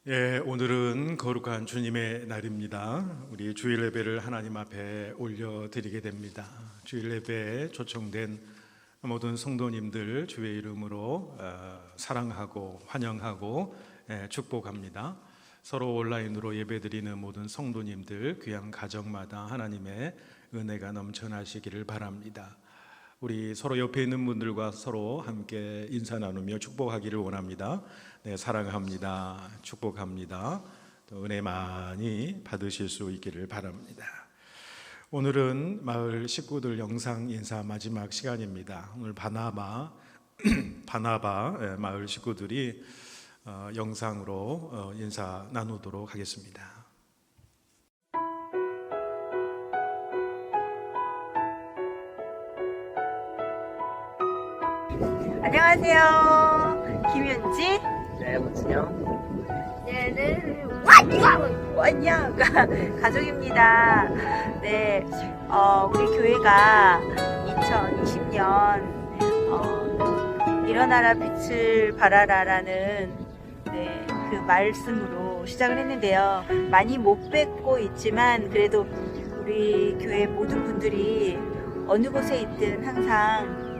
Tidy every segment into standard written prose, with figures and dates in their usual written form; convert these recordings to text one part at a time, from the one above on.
예, 오늘은 거룩한 주님의 날입니다. 우리 주일 예배를 하나님 앞에 올려드리게 됩니다. 주일 예배에 초청된 모든 성도님들 주의 이름으로 사랑하고 환영하고 축복합니다. 서로 온라인으로 예배드리는 모든 성도님들 귀한 가정마다 하나님의 은혜가 넘쳐나시기를 바랍니다. 우리 서로 옆에 있는 분들과 서로 함께 인사 나누며 축복하기를 원합니다. 네, 사랑합니다. 축복합니다. 또 은혜 많이 받으실 수 있기를 바랍니다. 오늘은 마을 식구들 영상 인사 마지막 시간입니다. 오늘 바나바 마을 식구들이 영상으로 인사 나누도록 하겠습니다. 안녕하세요. 김윤지. 네, 문진영. 얘는 완야 가족입니다. 네, 우리 교회가 2020년 일어나라 빛을 발하라라는 그 말씀으로 시작을 했는데요. 많이 못 뵙고 있지만 그래도 우리 교회 모든 분들이 어느 곳에 있든 항상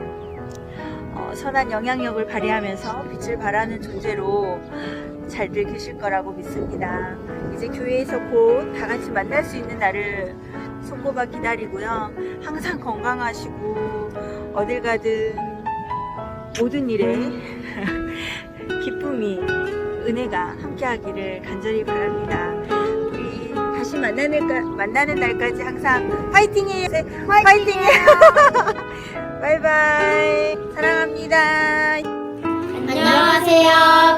선한 영향력을 발휘하면서 빛을 발하는 존재로 잘들 계실 거라고 믿습니다. 이제 교회에서 곧 다 같이 만날 수 있는 날을 손꼽아 기다리고요. 항상 건강하시고 어딜 가든 모든 일에 기쁨이 은혜가 함께하기를 간절히 바랍니다. 우리 다시 만나는 날까지 항상 파이팅해요. 파이팅해요. 바이바이. 사랑합니다. 안녕하세요.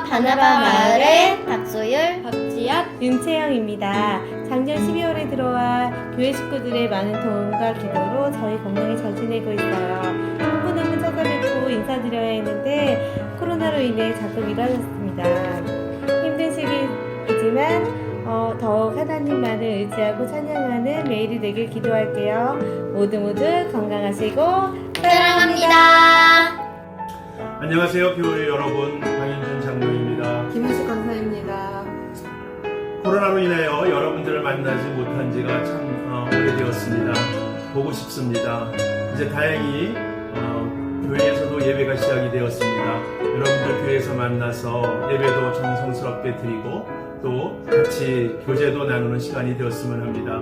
바나바 마을의 박소율, 박지연, 윤채영입니다. 작년 12월에 들어와 교회 식구들의 많은 도움과 기도로 저희 건강히 잘 지내고 있어요. 한 분 한 분 찾아뵙고 인사드려야 했는데 코로나로 인해 자꾸 미뤄졌습니다. 힘든 시기이지만 더욱 하나님만을 의지하고 찬양하는 매일이 되길 기도할게요. 모두 건강하시고 사랑합니다. 안녕하세요, 교회 여러분. 강윤준 장로입니다. 김우식 강사입니다. 코로나로 인하여 여러분들을 만나지 못한 지가 참 오래되었습니다. 보고 싶습니다. 이제 다행히 교회에서도 예배가 시작이 되었습니다. 여러분들 교회에서 만나서 예배도 정성스럽게 드리고 또 같이 교제도 나누는 시간이 되었으면 합니다.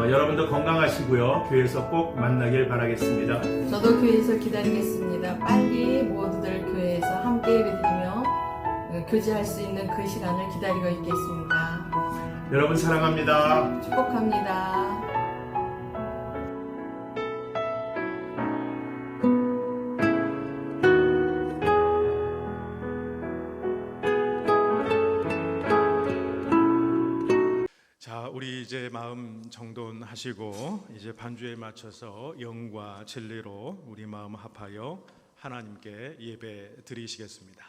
여러분도 건강하시고요. 교회에서 꼭 만나길 바라겠습니다. 저도 교회에서 기다리겠습니다. 빨리 모두들 교회에서 함께 예배드리며 교제할 수 있는 그 시간을 기다리고 있겠습니다. 여러분 사랑합니다. 축복합니다. 자, 우리 이제 마음 정돈하시고 이제 반주에 맞춰서 영과 진리로 우리 마음 합하여 하나님께 예배 드리시겠습니다.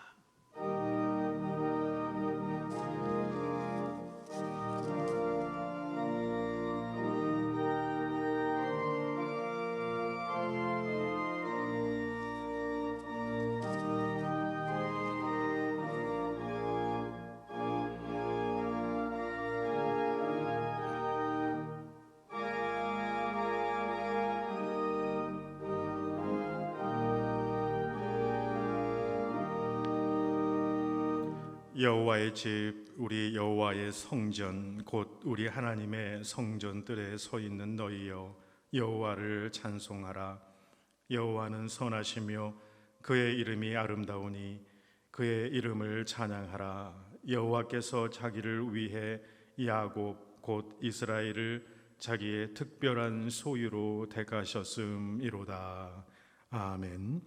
여호와의 집, 우리 여호와의 성전, 곧 우리 하나님의 성전들에 서 있는 너희여, 여호와를 찬송하라. 여호와는 선하시며 그의 이름이 아름다우니 그의 이름을 찬양하라. 여호와께서 자기를 위해 야곱 곧 이스라엘을 자기의 특별한 소유로 택하셨음이로다. 아멘.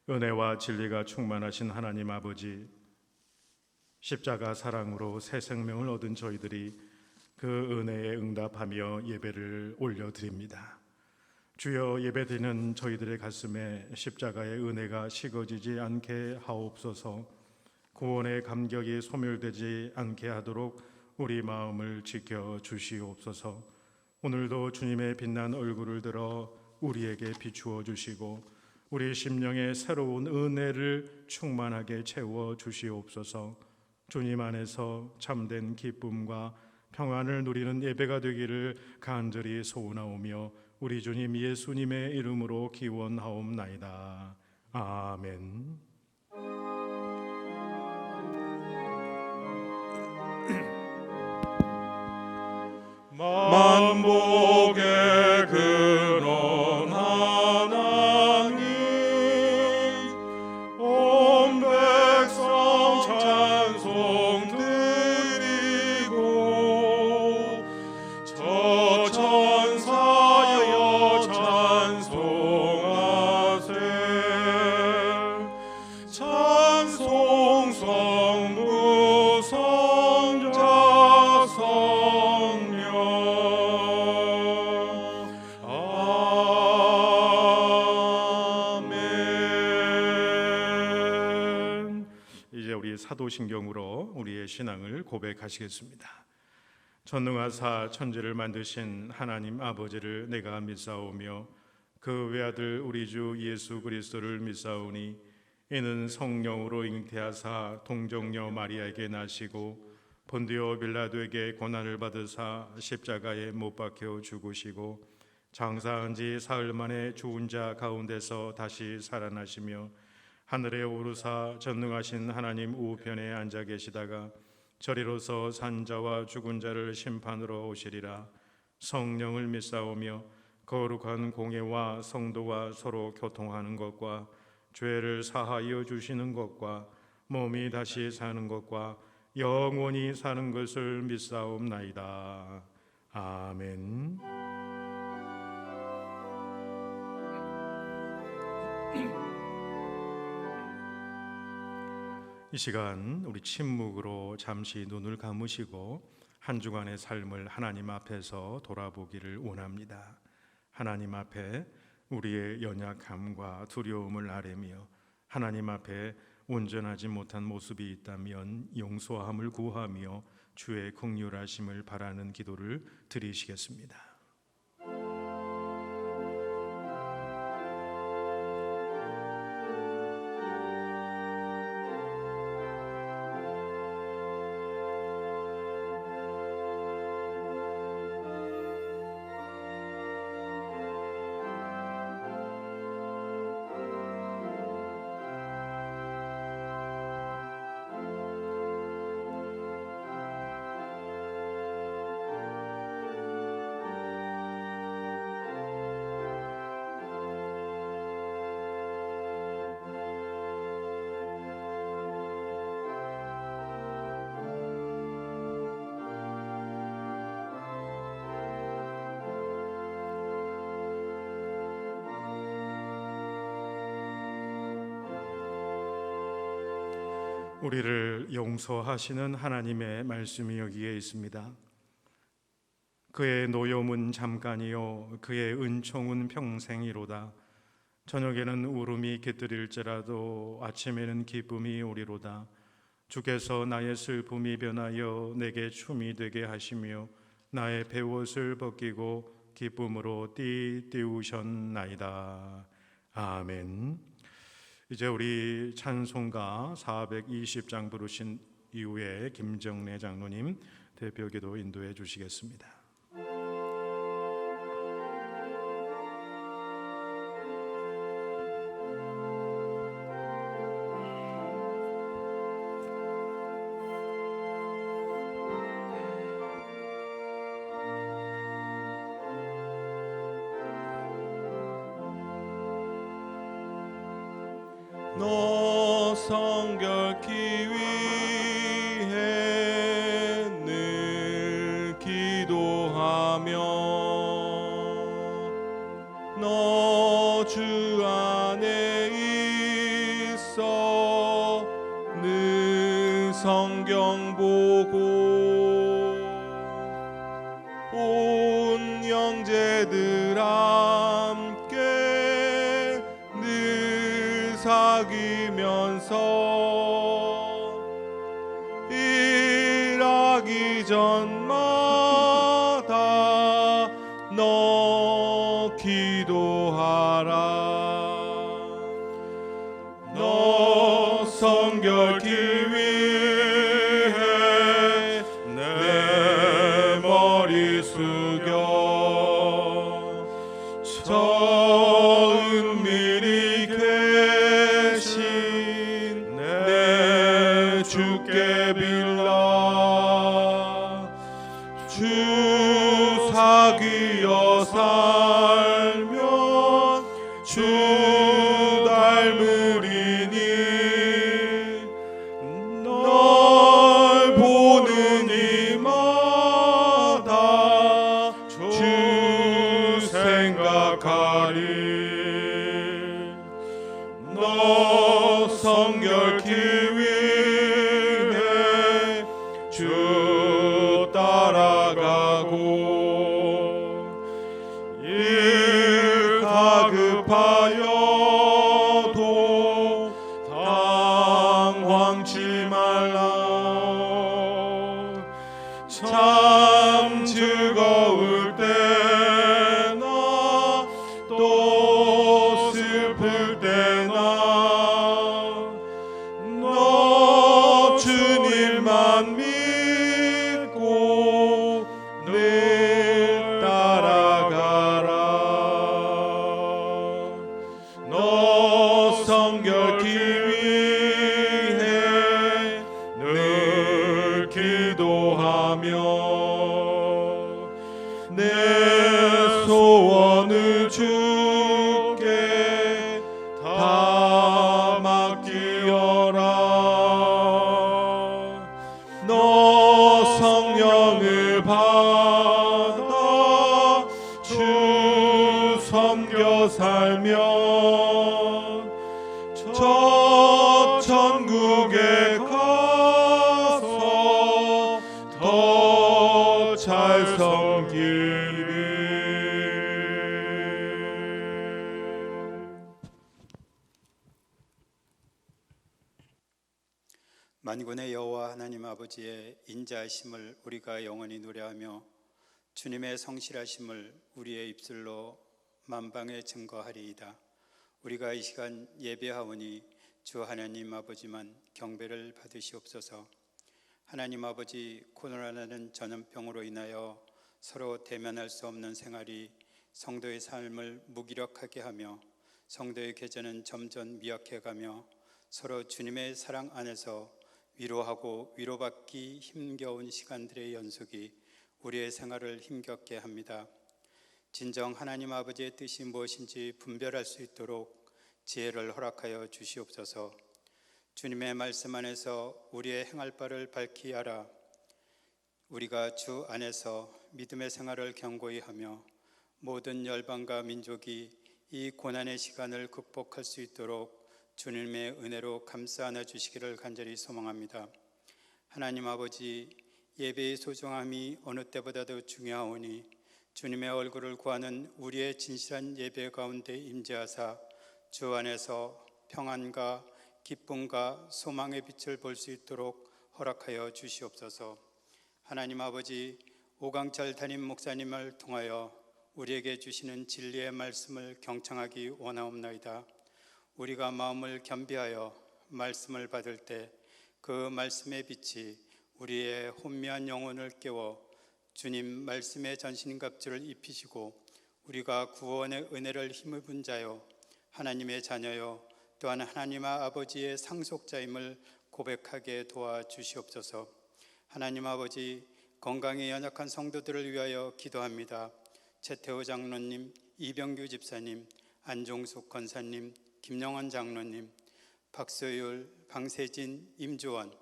은혜와 진리가 충만하신 하나님 아버지, 십자가 사랑으로 새 생명을 얻은 저희들이 그 은혜에 응답하며 예배를 올려드립니다. 주여, 예배드리는 저희들의 가슴에 십자가의 은혜가 식어지지 않게 하옵소서. 구원의 감격이 소멸되지 않게 하도록 우리 마음을 지켜주시옵소서. 오늘도 주님의 빛난 얼굴을 들어 우리에게 비추어 주시고 우리 심령에 새로운 은혜를 충만하게 채워 주시옵소서. 주님 안에서 참된 기쁨과 평안을 누리는 예배가 되기를 간절히 소원하오며 우리 주님 예수님의 이름으로 기원하옵나이다. 아멘. 만복의 근원 하나님, 온 백성 찬송 드리고 저 천사여 찬송하세. 찬송 성부 성자 성령. 아멘. 이제 우리 사도신경으로 우리의 신앙을 고백하시겠습니다. 전능하사 천지를 만드신 하나님 아버지를 내가 믿사오며 그 외아들 우리 주 예수 그리스도를 믿사오니 이는 성령으로 잉태하사 동정녀 마리아에게 나시고 본디오 빌라도에게 고난을 받으사 십자가에 못 박혀 죽으시고 장사한 지 사흘 만에 죽은 자 가운데서 다시 살아나시며 하늘에 오르사 전능하신 하나님 우편에 앉아 계시다가 저리로서 산자와 죽은 자를 심판으로 오시리라. 성령을 믿사오며 거룩한 공예와 성도와 서로 교통하는 것과 죄를 사하여 주시는 것과 몸이 다시 사는 것과 영원히 사는 것을 믿사옵나이다. 아멘. 이 시간 우리 침묵으로 잠시 눈을 감으시고 한 주간의 삶을 하나님 앞에서 돌아보기를 원합니다. 하나님 앞에 우리의 연약함과 두려움을 아뢰며 하나님 앞에 온전하지 못한 모습이 있다면 용서함을 구하며 주의 긍휼하심을 바라는 기도를 드리시겠습니다. 우리를 용서하시는 하나님의 말씀이 여기에 있습니다. 그의 노여움은 잠깐이요 그의 은총은 평생이로다. 저녁에는 울음이 깃들일지라도 아침에는 기쁨이 오리로다. 주께서 나의 슬픔이 변하여 내게 춤이 되게 하시며 나의 베옷을 벗기고 기쁨으로 띠우셨나이다. 아멘. 이제 우리 찬송가 420장 부르신 이후에 김정래 장로님 대표기도 인도해 주시겠습니다. 너 성결케 위해 늘 기도하며 너 주 안에 있어 늘 성경 보고 온 형제들 함께 늘 사귀면서 일하기 전마다 너 기도하라. 너 성결케 위해 주 사귀어 살면 주 닮으리니 널 보는 이마다 주 생각하리 너 성결케 위해 주 따라가고 일 다급하여도 당황치 말라 참 즐거울 때나 또 슬플 때나 너 주님만 믿고 늘 따라가라 너 성결케 위해 늘 기도하며 내 소원을 주께 다 맡기어라 너 성령을 받아 주 섬겨 살면 저 천국에 가서 더 잘 섬기리 만군의 여호와 하나님 아버지의 인자하심을 우리가 영원히 노래하며 주님의 성실하심을 우리의 입술로 만방에 증거하리이다. 우리가 이 시간 예배하오니 주 하나님 아버지만 경배를 받으시옵소서. 하나님 아버지, 코로나라는 전염병으로 인하여 서로 대면할 수 없는 생활이 성도의 삶을 무기력하게 하며 성도의 계좌는 점점 미약해가며 서로 주님의 사랑 안에서 위로하고 위로받기 힘겨운 시간들의 연속이 우리의 생활을 힘겹게 합니다. 진정 하나님 아버지의 뜻이 무엇인지 분별할 수 있도록 지혜를 허락하여 주시옵소서. 주님의 말씀 안에서 우리의 행할 바를 밝히 알아 우리가 주 안에서 믿음의 생활을 견고히 하며 모든 열방과 민족이 이 고난의 시간을 극복할 수 있도록 주님의 은혜로 감싸 안아 주시기를 간절히 소망합니다. 하나님 아버지, 예배의 소중함이 어느 때보다도 중요하오니 주님의 얼굴을 구하는 우리의 진실한 예배 가운데 임재하사 주 안에서 평안과 기쁨과 소망의 빛을 볼 수 있도록 허락하여 주시옵소서. 하나님 아버지, 오강철 담임 목사님을 통하여 우리에게 주시는 진리의 말씀을 경청하기 원하옵나이다. 우리가 마음을 겸비하여 말씀을 받을 때 그 말씀의 빛이 우리의 혼미한 영혼을 깨워 주님 말씀의 전신갑주를 입히시고 우리가 구원의 은혜를 힘입은 자요 하나님의 자녀요 또한 하나님 아버지의 상속자임을 고백하게 도와주시옵소서. 하나님 아버지, 건강에 연약한 성도들을 위하여 기도합니다. 최태호 장로님, 이병규 집사님, 안종숙 권사님, 김영원 장로님, 박소율, 방세진, 임주원,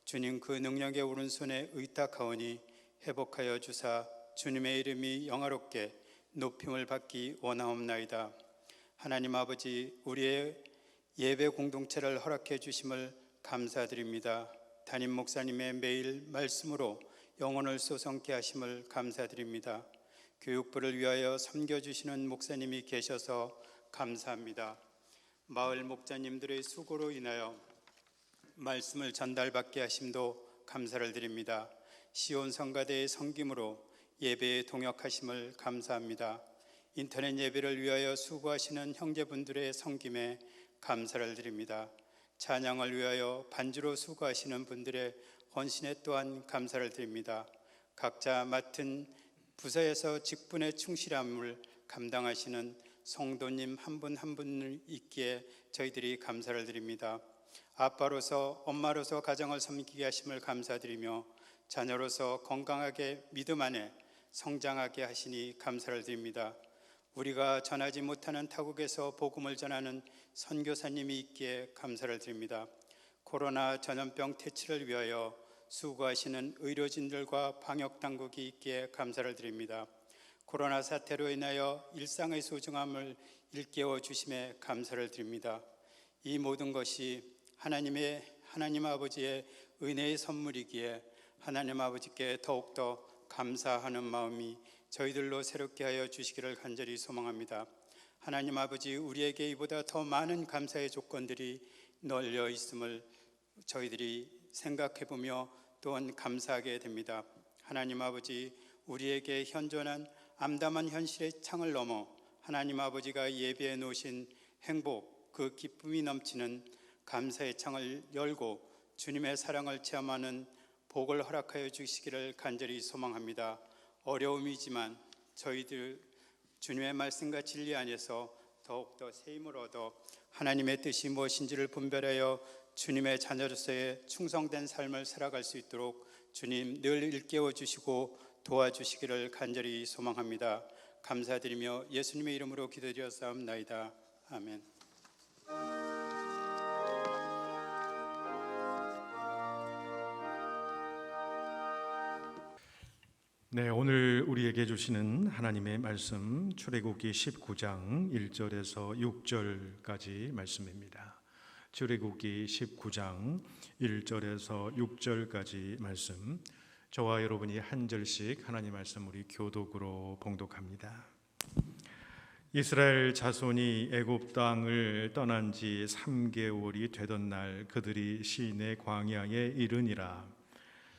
주님 그 능력의 오른손에 의탁하오니 회복하여 주사 주님의 이름이 영화롭게 높임을 받기 원하옵나이다. 하나님 아버지, 우리의 예배 공동체를 허락해 주심을 감사드립니다. 담임 목사님의 매일 말씀으로 영혼을 쏘성케 하심을 감사드립니다. 교육부를 위하여 섬겨주시는 목사님이 계셔서 감사합니다. 마을 목자님들의 수고로 인하여 말씀을 전달받게 하심도 감사를 드립니다. 시온 성가대의 섬김으로 예배에 동역하심을 감사합니다. 인터넷 예배를 위하여 수고하시는 형제분들의 섬김에 감사를 드립니다. 찬양을 위하여 반주로 수고하시는 분들의 헌신에 또한 감사를 드립니다. 각자 맡은 부서에서 직분의 충실함을 감당하시는 성도님 한 분 한 분을 있기에 저희들이 감사를 드립니다. 아빠로서 엄마로서 가정을 섬기게 하심을 감사드리며 자녀로서 건강하게 믿음 안에 성장하게 하시니 감사를 드립니다. 우리가 전하지 못하는 타국에서 복음을 전하는 선교사님이 있기에 감사를 드립니다. 코로나 전염병 퇴치를 위하여 수고하시는 의료진들과 방역당국이 있기에 감사를 드립니다. 코로나 사태로 인하여 일상의 소중함을 일깨워 주심에 감사를 드립니다. 이 모든 것이 하나님 아버지의 은혜의 선물이기에 하나님 아버지께 더욱더 감사하는 마음이 저희들로 새롭게 하여 주시기를 간절히 소망합니다. 하나님 아버지, 우리에게 이보다 더 많은 감사의 조건들이 널려 있음을 저희들이 생각해 보며 또한 감사하게 됩니다. 하나님 아버지, 우리에게 현존한 암담한 현실의 창을 넘어 하나님 아버지가 예비해 놓으신 행복, 그 기쁨이 넘치는 감사의 창을 열고 주님의 사랑을 체험하는 복을 허락하여 주시기를 간절히 소망합니다. 어려움이지만 저희들 주님의 말씀과 진리 안에서 더욱더 새 힘을 얻어 하나님의 뜻이 무엇인지를 분별하여 주님의 자녀로서의 충성된 삶을 살아갈 수 있도록 주님 늘 일깨워 주시고 도와주시기를 간절히 소망합니다. 감사드리며 예수님의 이름으로 기도드렸사옵나이다. 아멘. 네, 오늘 우리에게 주시는 하나님의 말씀 출애굽기 19장 1절에서 6절까지 말씀입니다. 출애굽기 19장 1절에서 6절까지 말씀, 저와 여러분이 한 절씩 하나님 말씀 우리 교독으로 봉독합니다. 이스라엘 자손이 애굽 땅을 떠난 지 3개월이 되던 날 그들이 시내 광야에 이르니라.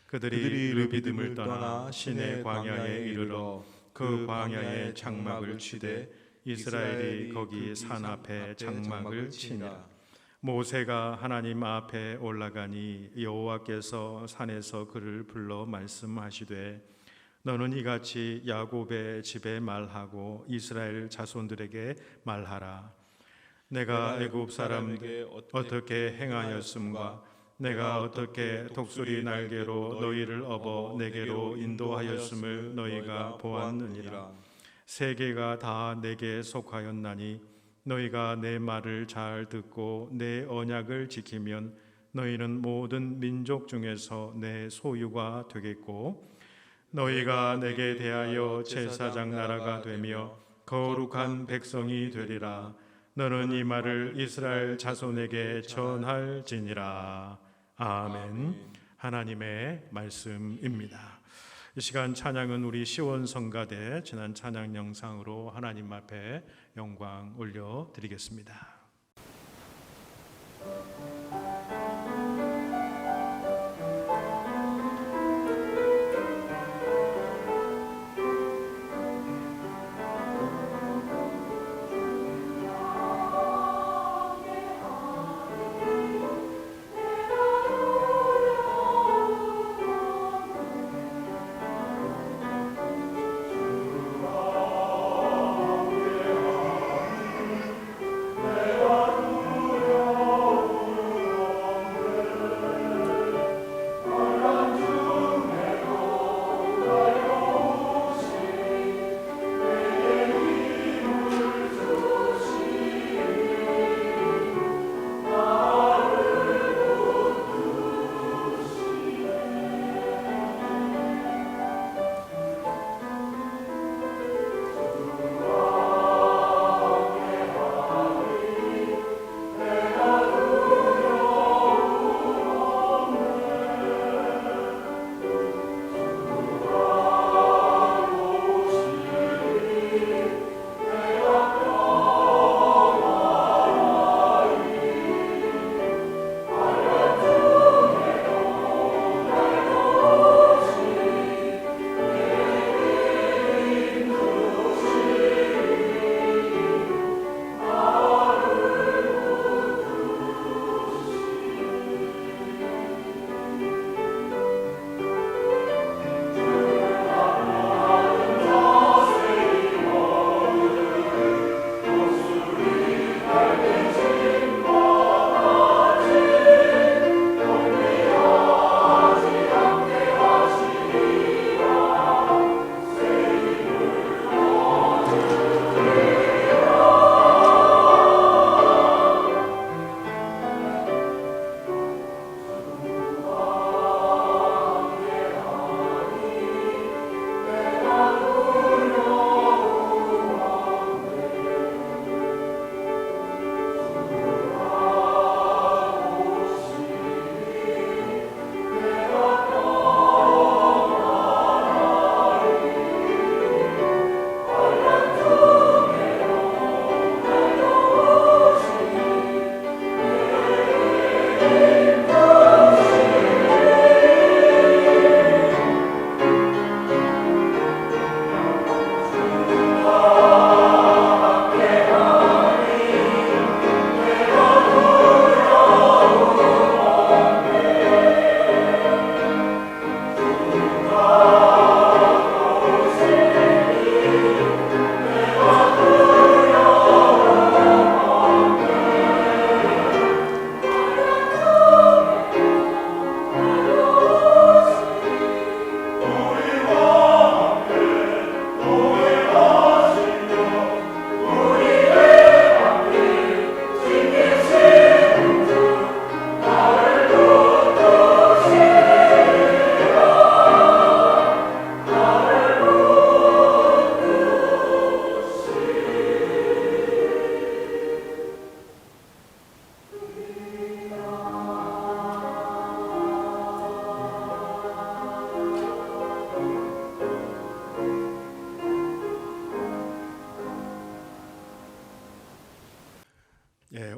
그들이 르비딤을 떠나 시내 광야에 이르러 그 광야에 장막을 치되 이스라엘이 거기 산 앞에 장막을 치니라. 모세가 하나님 앞에 올라가니 여호와께서 산에서 그를 불러 말씀하시되 너는 이같이 야곱의 집에 말하고 이스라엘 자손들에게 말하라. 내가 애굽 사람에게 어떻게 행하였음과 내가 어떻게 독수리 날개로 너희를 업어 내게로 인도하였음을 너희가 보았느니라. 세계가 다 내게 속하였나니 너희가 내 말을 잘 듣고 내 언약을 지키면 너희는 모든 민족 중에서 내 소유가 되겠고 너희가 내게 대하여 제사장 나라가 되며 거룩한 백성이 되리라. 너는 이 말을 이스라엘 자손에게 전할지니라. 아멘. 하나님의 말씀입니다. 이 시간 찬양은 우리 시원성가대 지난 찬양 영상으로 하나님 앞에 영광 올려드리겠습니다.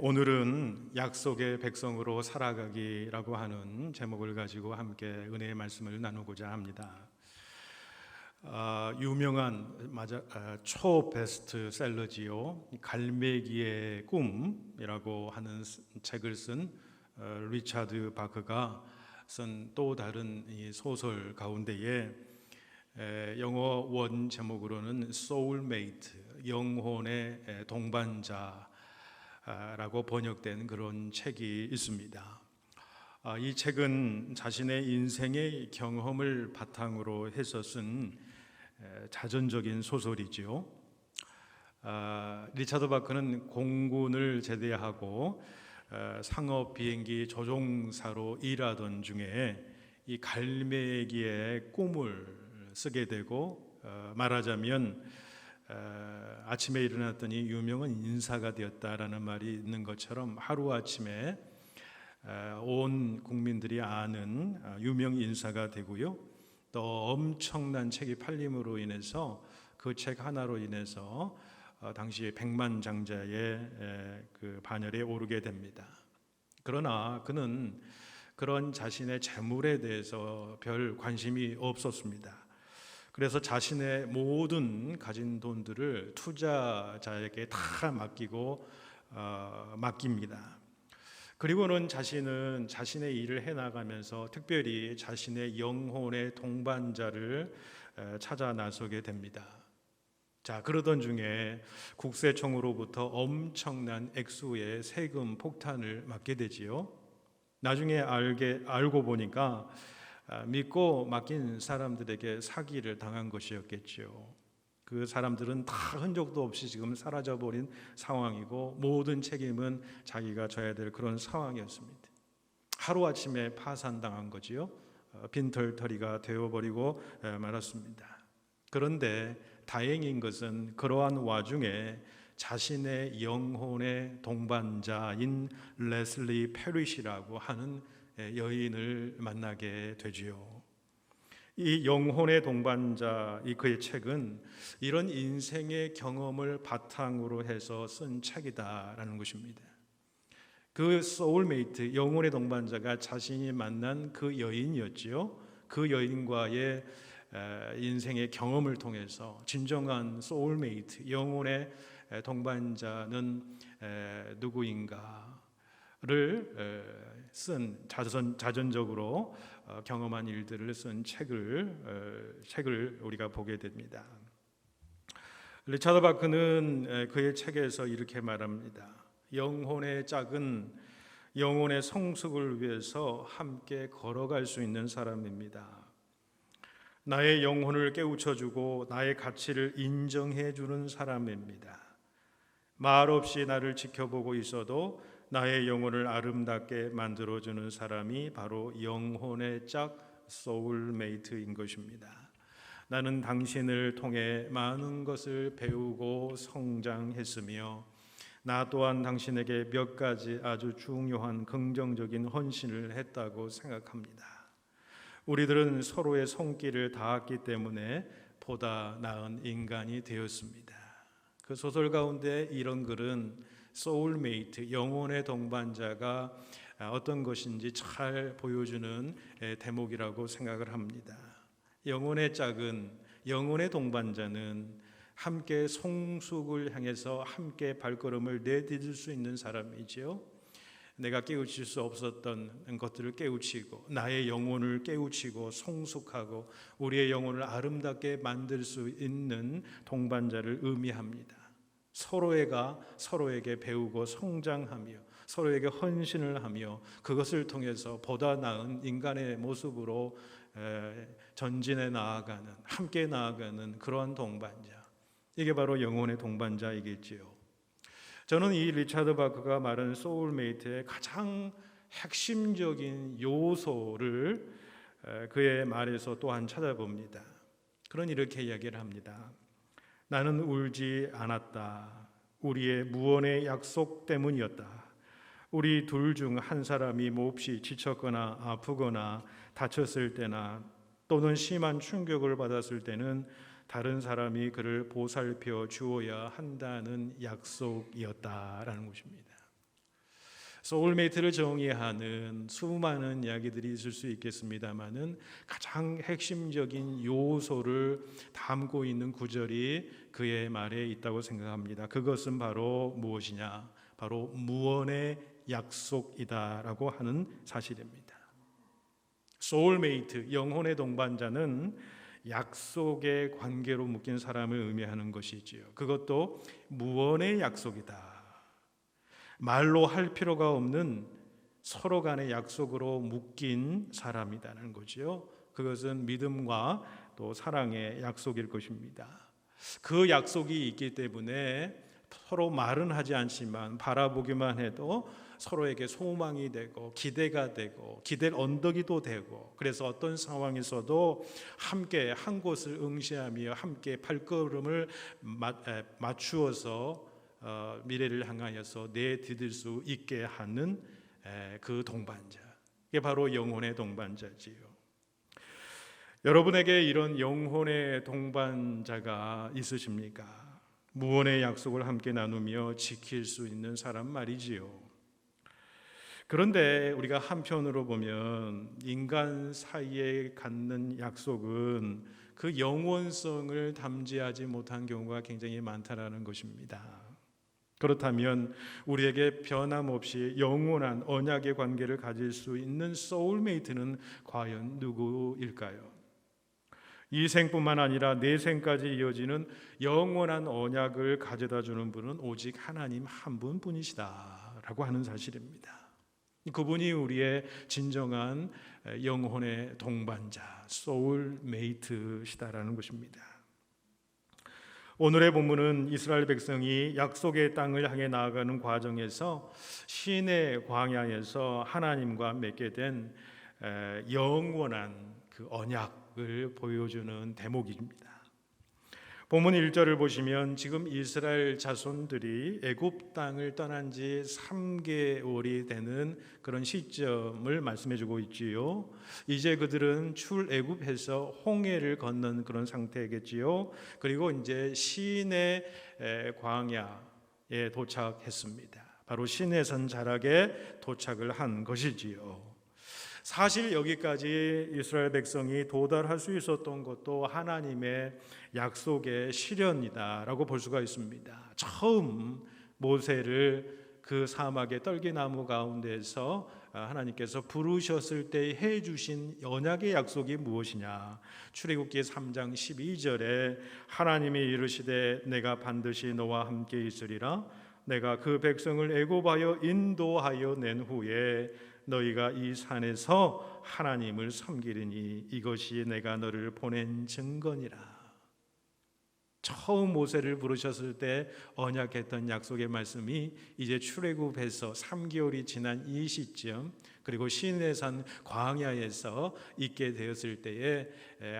오늘은 약속의 백성으로 살아가기라고 하는 제목을 가지고 함께 은혜의 말씀을 나누고자 합니다. 유명한 초베스트셀러지요. 갈매기의 꿈이라고 하는 책을 쓴 리차드 바크가 쓴 또 다른 이 소설 가운데에 영어 원 제목으로는 소울메이트, 영혼의 동반자라고 번역된 그런 책이 있습니다. 이 책은 자신의 인생의 경험을 바탕으로 해서 쓴 자전적인 소설이지요. 리차드 바크는 공군을 제대하고 상업 비행기 조종사로 일하던 중에 이 갈매기의 꿈을 쓰게 되고, 말하자면 아침에 일어났더니 유명한 인사가 되었다라는 말이 있는 것처럼 하루아침에 온 국민들이 아는 유명 인사가 되고요. 또 엄청난 책이 팔림으로 인해서 그 책 하나로 인해서 당시 백만장자의 그 반열에 오르게 됩니다. 그러나 그는 그런 자신의 재물에 대해서 별 관심이 없었습니다. 그래서 자신의 모든 가진 돈들을 투자자에게 다 맡깁니다. 그리고는 자신은 자신의 일을 해나가면서 특별히 자신의 영혼의 동반자를 찾아 나서게 됩니다. 자, 그러던 중에 국세청으로부터 엄청난 액수의 세금 폭탄을 맞게 되지요. 나중에 알고 보니까 믿고 맡긴 사람들에게 사기를 당한 것이었겠죠. 그 사람들은 다 흔적도 없이 지금 사라져버린 상황이고 모든 책임은 자기가 져야 될 그런 상황이었습니다. 하루아침에 파산당한 거지요. 빈털터리가 되어버리고 말았습니다. 그런데 다행인 것은 그러한 와중에 자신의 영혼의 동반자인 레슬리 페리시라고 하는 여인을 만나게 되지요. 이 영혼의 동반자, 그의 책은 이런 인생의 경험을 바탕으로 해서 쓴 책이다라는 것입니다. 그 소울메이트, 영혼의 동반자가 자신이 만난 그 여인이었지요. 그 여인과의 인생의 경험을 통해서 진정한 소울메이트, 영혼의 동반자는 누구인가를 쓴 자전적으로 경험한 일들을 쓴 책을 우리가 보게 됩니다. 리차드 바크는 그의 책에서 이렇게 말합니다. 영혼의 짝은 영혼의 성숙을 위해서 함께 걸어갈 수 있는 사람입니다. 나의 영혼을 깨우쳐주고 나의 가치를 인정해주는 사람입니다. 말없이 나를 지켜보고 있어도 나의 영혼을 아름답게 만들어주는 사람이 바로 영혼의 짝 소울메이트인 것입니다. 나는 당신을 통해 많은 것을 배우고 성장했으며 나 또한 당신에게 몇 가지 아주 중요한 긍정적인 헌신을 했다고 생각합니다. 우리들은 서로의 손길을 닿았기 때문에 보다 나은 인간이 되었습니다. 그 소설 가운데 이런 글은 소울메이트, 영혼의 동반자가 어떤 것인지 잘 보여주는 대목이라고 생각을 합니다. 영혼의 짝은, 영혼의 동반자는 함께 성숙을 향해서 함께 발걸음을 내디딜 수 있는 사람이지요. 내가 깨우칠 수 없었던 것들을 깨우치고 나의 영혼을 깨우치고 성숙하고 우리의 영혼을 아름답게 만들 수 있는 동반자를 의미합니다. 서로가 서로에게 배우고 성장하며 서로에게 헌신을 하며 그것을 통해서 보다 나은 인간의 모습으로 전진해 나아가는, 함께 나아가는 그러한 동반자, 이게 바로 영혼의 동반자이겠지요. 저는 이 리차드 바크가 말하는 소울메이트의 가장 핵심적인 요소를 그의 말에서 또한 찾아봅니다. 그런 이렇게 이야기를 합니다. 나는 울지 않았다. 우리의 무언의 약속 때문이었다. 우리 둘 중 한 사람이 몹시 지쳤거나 아프거나 다쳤을 때나 또는 심한 충격을 받았을 때는 다른 사람이 그를 보살펴 주어야 한다는 약속이었다라는 것입니다. 소울메이트를 정의하는 수많은 이야기들이 있을 수 있겠습니다만은 가장 핵심적인 요소를 담고 있는 구절이 그의 말에 있다고 생각합니다. 그것은 바로 무엇이냐? 바로 무언의 약속이다라고 하는 사실입니다. 소울메이트, 영혼의 동반자는 약속의 관계로 묶인 사람을 의미하는 것이지요. 그것도 무언의 약속이다. 말로 할 필요가 없는 서로 간의 약속으로 묶인 사람이라는 거지요. 그것은 믿음과 또 사랑의 약속일 것입니다. 그 약속이 있기 때문에 서로 말은 하지 않지만 바라보기만 해도 서로에게 소망이 되고 기대가 되고 기댈 언덕이 또 되고, 그래서 어떤 상황에서도 함께 한 곳을 응시하며 함께 발걸음을 맞추어서 미래를 향하여서 내디딜 수 있게 하는 그 동반자, 이게 바로 영혼의 동반자지요. 여러분에게 이런 영혼의 동반자가 있으십니까? 무언의 약속을 함께 나누며 지킬 수 있는 사람 말이지요. 그런데 우리가 한편으로 보면 인간 사이에 갖는 약속은 그 영원성을 담지하지 못한 경우가 굉장히 많다라는 것입니다. 그렇다면 우리에게 변함없이 영원한 언약의 관계를 가질 수 있는 소울메이트는 과연 누구일까요? 이 생뿐만 아니라 내 생까지 이어지는 영원한 언약을 가져다 주는 분은 오직 하나님 한 분뿐이시다라고 하는 사실입니다. 그분이 우리의 진정한 영혼의 동반자, 소울메이트시다라는 것입니다. 오늘의 본문은 이스라엘 백성이 약속의 땅을 향해 나아가는 과정에서 시내 광야에서 하나님과 맺게 된 영원한 그 언약을 보여주는 대목입니다. 본문 1절을 보시면 지금 이스라엘 자손들이 애굽 땅을 떠난 지 3개월이 되는 그런 시점을 말씀해 주고 있지요. 이제 그들은 출애굽해서 홍해를 건넌 그런 상태겠지요. 그리고 이제 시내 광야에 도착했습니다. 바로 시내산 자락에 도착을 한 것이지요. 사실 여기까지 이스라엘 백성이 도달할 수 있었던 것도 하나님의 약속의 실현이다라고 볼 수가 있습니다. 처음 모세를 그 사막의 떨기나무 가운데서 하나님께서 부르셨을 때 해주신 언약의 약속이 무엇이냐? 출애굽기 3장 12절에 하나님이 이르시되 내가 반드시 너와 함께 있으리라. 내가 그 백성을 애굽하여 인도하여 낸 후에 너희가 이 산에서 하나님을 섬기리니 이것이 내가 너를 보낸 증거니라. 처음 모세를 부르셨을 때 언약했던 약속의 말씀이 이제 출애굽해서 3개월이 지난 이 시점, 그리고 시내산 광야에서 있게 되었을 때에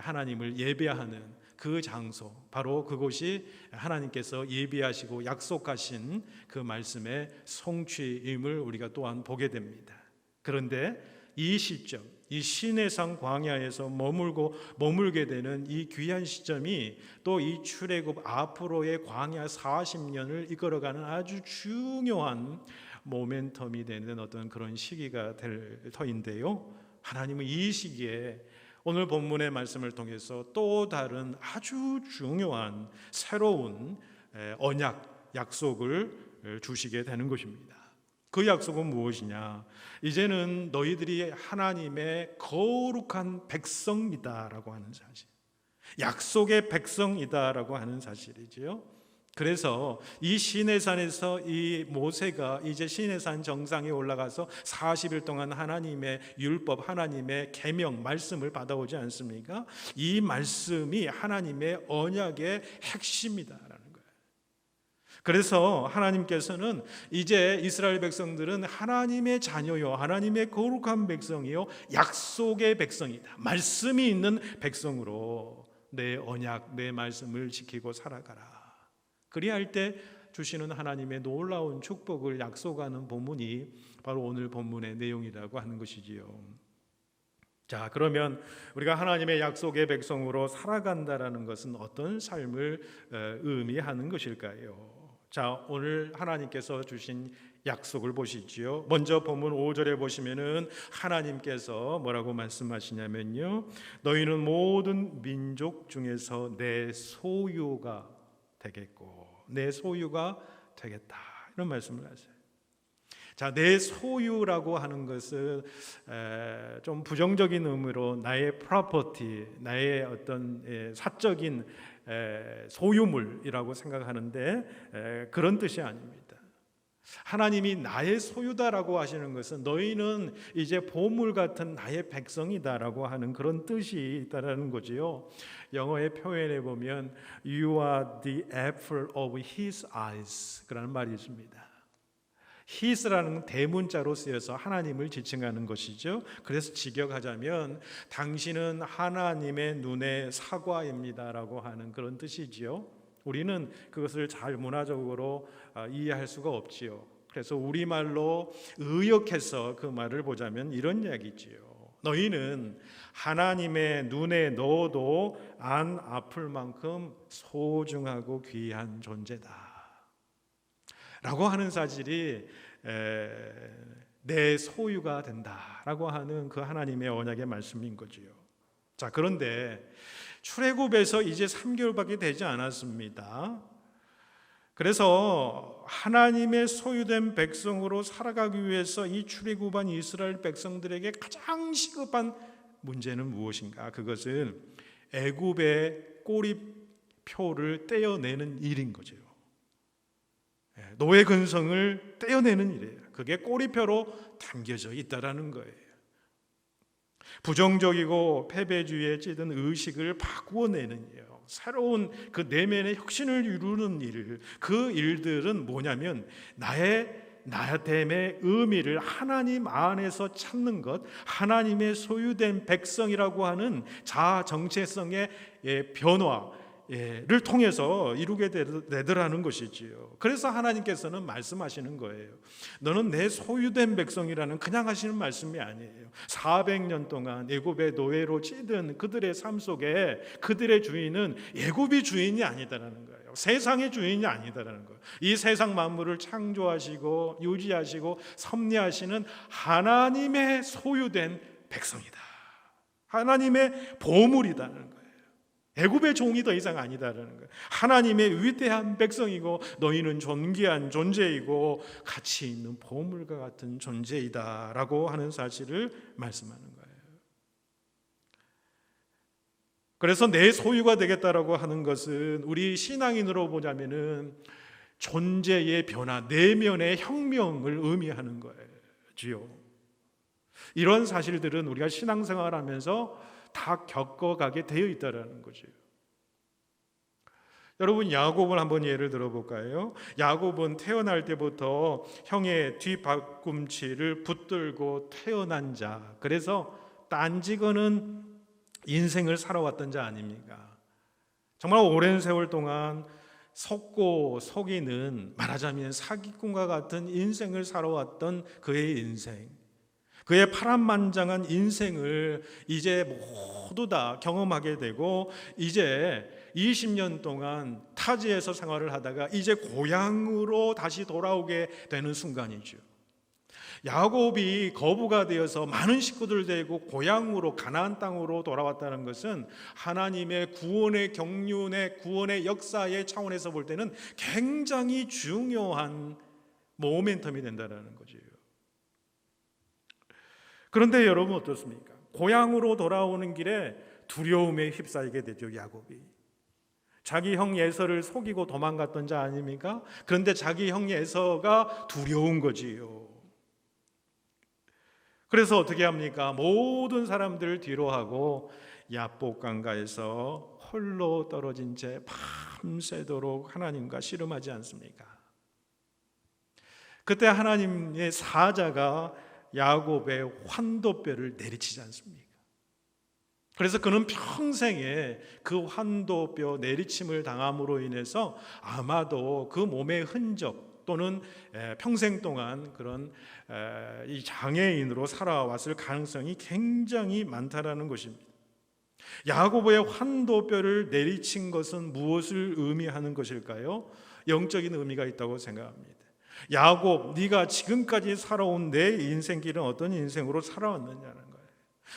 하나님을 예배하는 그 장소, 바로 그곳이 하나님께서 예비하시고 약속하신 그 말씀의 성취임을 우리가 또한 보게 됩니다. 그런데 이 시점, 이 시내산 광야에서 머물게 되는 이 귀한 시점이 또 이 출애굽 앞으로의 광야 40년을 이끌어가는 아주 중요한 모멘텀이 되는 어떤 그런 시기가 될 터인데요. 하나님은 이 시기에 오늘 본문의 말씀을 통해서 또 다른 아주 중요한 새로운 언약, 약속을 주시게 되는 것입니다. 그 약속은 무엇이냐? 이제는 너희들이 하나님의 거룩한 백성이다라고 하는 사실, 약속의 백성이다라고 하는 사실이지요. 그래서 이 시내산에서 이 모세가 이제 시내산 정상에 올라가서 40일 동안 하나님의 율법, 하나님의 계명, 말씀을 받아오지 않습니까? 이 말씀이 하나님의 언약의 핵심이다라는 거예요. 그래서 하나님께서는 이제 이스라엘 백성들은 하나님의 자녀요, 하나님의 거룩한 백성이요, 약속의 백성이다, 말씀이 있는 백성으로 내 언약, 내 말씀을 지키고 살아가라. 그리할 때 주시는 하나님의 놀라운 축복을 약속하는 본문이 바로 오늘 본문의 내용이라고 하는 것이지요. 자, 그러면 우리가 하나님의 약속의 백성으로 살아간다라는 것은 어떤 삶을 의미하는 것일까요? 자, 오늘 하나님께서 주신 약속을 보시지요. 먼저 본문 5절에 보시면은 하나님께서 뭐라고 말씀하시냐면요, 너희는 모든 민족 중에서 내 소유가 되겠고 내 소유가 되겠다, 이런 말씀을 하세요. 자, 내 소유라고 하는 것은 좀 부정적인 의미로 나의 프로퍼티, 나의 어떤 사적인 소유물이라고 생각하는데 그런 뜻이 아닙니다. 하나님이 나의 소유다라고 하시는 것은 너희는 이제 보물 같은 나의 백성이다라고 하는 그런 뜻이 있다라는 거지요. 영어의 표현에 보면 You are the apple of his eyes 그라는 말이 있습니다. His라는 대문자로 쓰여서 하나님을 지칭하는 것이죠. 그래서 직역하자면 당신은 하나님의 눈의 사과입니다라고 하는 그런 뜻이지요. 우리는 그것을 잘 문화적으로 이해할 수가 없지요. 그래서 우리말로 의역해서 그 말을 보자면 이런 이야기지요. 너희는 하나님의 눈에 넣어도 안 아플 만큼 소중하고 귀한 존재다 라고 하는 사실이 내 소유가 된다라고 하는 그 하나님의 언약의 말씀인 거지요. 자, 그런데 출애굽에서 이제 3개월밖에 되지 않았습니다. 그래서 하나님의 소유된 백성으로 살아가기 위해서 이 출애굽한 이스라엘 백성들에게 가장 시급한 문제는 무엇인가? 그것은 애굽의 꼬리표를 떼어내는 일인 거죠. 노예 근성을 떼어내는 일이에요. 그게 꼬리표로 담겨져 있다라는 거예요. 부정적이고 패배주의에 찌든 의식을 바꾸어내는 일, 새로운 그 내면의 혁신을 이루는 일, 그 일들은 뭐냐면 나됨의 의미를 하나님 안에서 찾는 것, 하나님의 소유된 백성이라고 하는 자아 정체성의 변화를 통해서 이루게 되더라는 것이지요. 그래서 하나님께서는 말씀하시는 거예요. 너는 내 소유된 백성이라는 그냥 하시는 말씀이 아니에요. 400년 동안 애굽의 노예로 찌든 그들의 삶 속에 그들의 주인은 애굽이 주인이 아니다라는 거예요. 세상의 주인이 아니다라는 거예요. 이 세상 만물을 창조하시고 유지하시고 섭리하시는 하나님의 소유된 백성이다. 하나님의 보물이다는 거예요. 애굽의 종이 더 이상 아니다라는 거예요. 하나님의 위대한 백성이고 너희는 존귀한 존재이고 가치 있는 보물과 같은 존재이다라고 하는 사실을 말씀하는 거예요. 그래서 내 소유가 되겠다라고 하는 것은 우리 신앙인으로 보자면은 존재의 변화, 내면의 혁명을 의미하는 거예요. 이런 사실들은 우리가 신앙생활하면서 다 겪어가게 되어 있다라는 거죠. 여러분, 야곱을 한번 예를 들어볼까요? 야곱은 태어날 때부터 형의 뒤팔꿈치를 붙들고 태어난 자, 그래서 딴지거는 인생을 살아왔던 자 아닙니까? 정말 오랜 세월 동안 속고 속이는, 말하자면 사기꾼과 같은 인생을 살아왔던 그의 인생, 그의 파란만장한 인생을 이제 모두 다 경험하게 되고 이제 20년 동안 타지에서 생활을 하다가 이제 고향으로 다시 돌아오게 되는 순간이죠. 야곱이 거부가 되어서 많은 식구들 데리고 고향으로 가나안 땅으로 돌아왔다는 것은 하나님의 구원의 경륜의 구원의 역사의 차원에서 볼 때는 굉장히 중요한 모멘텀이 된다는 거죠. 그런데 여러분 어떻습니까? 고향으로 돌아오는 길에 두려움에 휩싸이게 되죠. 야곱이 자기 형 에서를 속이고 도망갔던 자 아닙니까? 그런데 자기 형 에서가 두려운 거지요. 그래서 어떻게 합니까? 모든 사람들을 뒤로 하고 야복 강가에서 홀로 떨어진 채 밤새도록 하나님과 씨름하지 않습니까? 그때 하나님의 사자가 야곱의 환도뼈를 내리치지 않습니까? 그래서 그는 평생에 그 환도뼈 내리침을 당함으로 인해서 아마도 그 몸의 흔적 또는 평생 동안 그런 이 장애인으로 살아왔을 가능성이 굉장히 많다라는 것입니다. 야곱의 환도뼈를 내리친 것은 무엇을 의미하는 것일까요? 영적인 의미가 있다고 생각합니다. 야곱, 네가 지금까지 살아온 내 인생길은 어떤 인생으로 살아왔느냐는 거예요.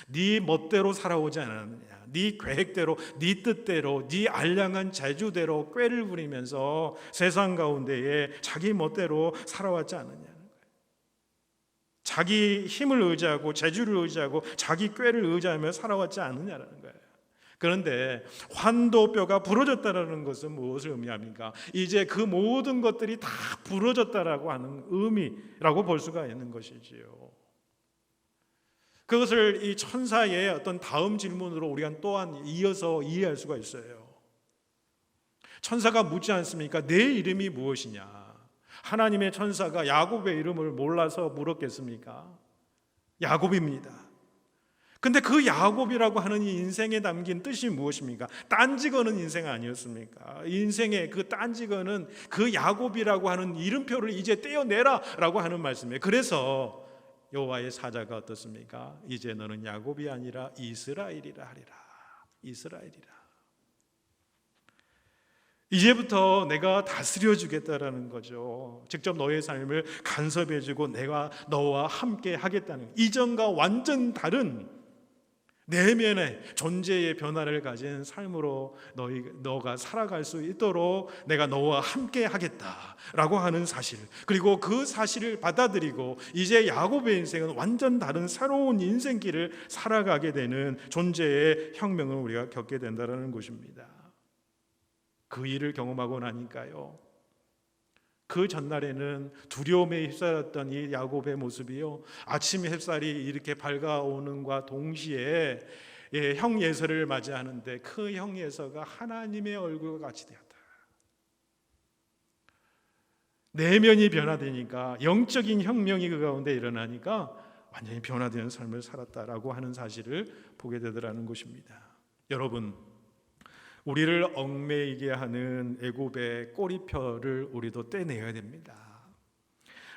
네 멋대로 살아오지 않았느냐, 네 계획대로, 네 뜻대로, 네 알량한 재주대로 꾀를 부리면서 세상 가운데에 자기 멋대로 살아왔지 않느냐는 거예요. 자기 힘을 의지하고 재주를 의지하고 자기 꾀를 의지하며 살아왔지 않느냐라는 거예요. 그런데 환도뼈가 부러졌다라는 것은 무엇을 의미합니까? 이제 그 모든 것들이 다 부러졌다라고 하는 의미라고 볼 수가 있는 것이지요. 그것을 이 천사의 어떤 다음 질문으로 우리가 또한 이어서 이해할 수가 있어요. 천사가 묻지 않습니까? 내 이름이 무엇이냐? 하나님의 천사가 야곱의 이름을 몰라서 물었겠습니까? 야곱입니다. 근데 그 야곱이라고 하는 이 인생에 담긴 뜻이 무엇입니까? 딴지거는 인생 아니었습니까? 인생의 그 딴지거는 그 야곱이라고 하는 이름표를 이제 떼어내라 라고 하는 말씀이에요. 그래서 여호와의 사자가 어떻습니까? 이제 너는 야곱이 아니라 이스라엘이라 하리라. 이스라엘이라. 이제부터 내가 다스려 주겠다라는 거죠. 직접 너의 삶을 간섭해 주고 내가 너와 함께 하겠다는, 이전과 완전 다른 내면의 존재의 변화를 가진 삶으로 너가 살아갈 수 있도록 내가 너와 함께 하겠다라고 하는 사실, 그리고 그 사실을 받아들이고 이제 야곱의 인생은 완전 다른 새로운 인생길을 살아가게 되는 존재의 혁명을 우리가 겪게 된다는 것입니다. 그 일을 경험하고 나니까요, 그 전날에는 두려움에 휩싸였던 이 야곱의 모습이요, 아침 햇살이 이렇게 밝아오는과 동시에 형 예서를 맞이하는데 그 형 예서가 하나님의 얼굴과 같이 되었다. 내면이 변화되니까, 영적인 혁명이 그 가운데 일어나니까 완전히 변화되는 삶을 살았다라고 하는 사실을 보게 되더라는 것입니다. 여러분, 우리를 얽매이게 하는 애굽의 꼬리표를 우리도 떼내야 됩니다.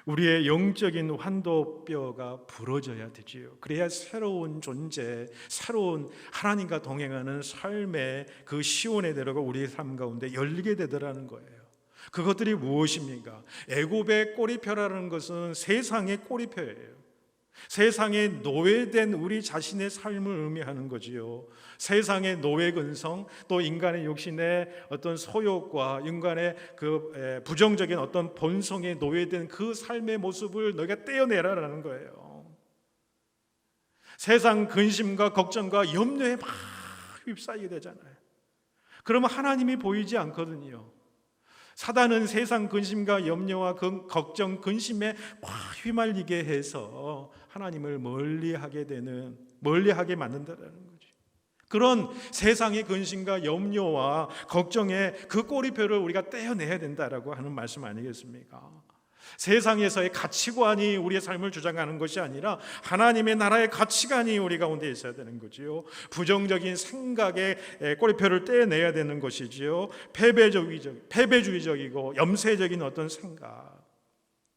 우리의 영적인 환도뼈가 부러져야 되지요. 그래야 새로운 존재, 새로운 하나님과 동행하는 삶의 그 시온의 대로가 우리의 삶 가운데 열리게 되더라는 거예요. 그것들이 무엇입니까? 애굽의 꼬리표라는 것은 세상의 꼬리표예요. 세상에 노예된 우리 자신의 삶을 의미하는 거지요. 세상의 노예 근성, 또 인간의 욕심의 어떤 소욕과 인간의 그 부정적인 어떤 본성에 노예된 그 삶의 모습을 너희가 떼어내라라는 거예요. 세상 근심과 걱정과 염려에 막 휩싸이게 되잖아요. 그러면 하나님이 보이지 않거든요. 사단은 세상 근심과 염려와 걱정, 근심에 막 휘말리게 해서 하나님을 멀리하게 만든다는 거죠. 그런 세상의 근심과 염려와 걱정의 그 꼬리표를 우리가 떼어내야 된다라고 하는 말씀 아니겠습니까? 세상에서의 가치관이 우리의 삶을 주장하는 것이 아니라 하나님의 나라의 가치관이 우리 가운데 있어야 되는 거지요. 부정적인 생각의 꼬리표를 떼내야 되는 것이지요. 패배주의적이고 염세적인 어떤 생각,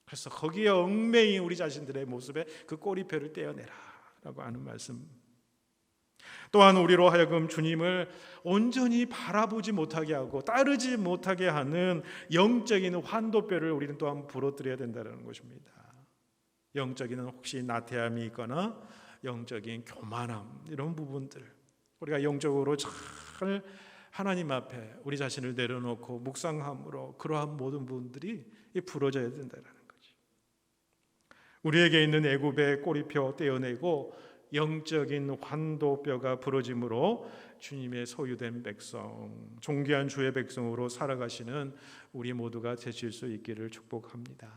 그래서 거기에 얽매인 우리 자신들의 모습에 그 꼬리표를 떼어내라라고 하는 말씀. 또한 우리로 하여금 주님을 온전히 바라보지 못하게 하고 따르지 못하게 하는 영적인 환도뼈를 우리는 또한 부러뜨려야 된다는 것입니다. 영적인 혹시 나태함이 있거나 영적인 교만함, 이런 부분들, 우리가 영적으로 잘 하나님 앞에 우리 자신을 내려놓고 묵상함으로 그러한 모든 부분들이 부러져야 된다는 거지. 우리에게 있는 애굽의 꼬리표 떼어내고 영적인 환도뼈가 부러짐으로 주님의 소유된 백성, 존귀한 주의 백성으로 살아가시는 우리 모두가 되실 수 있기를 축복합니다.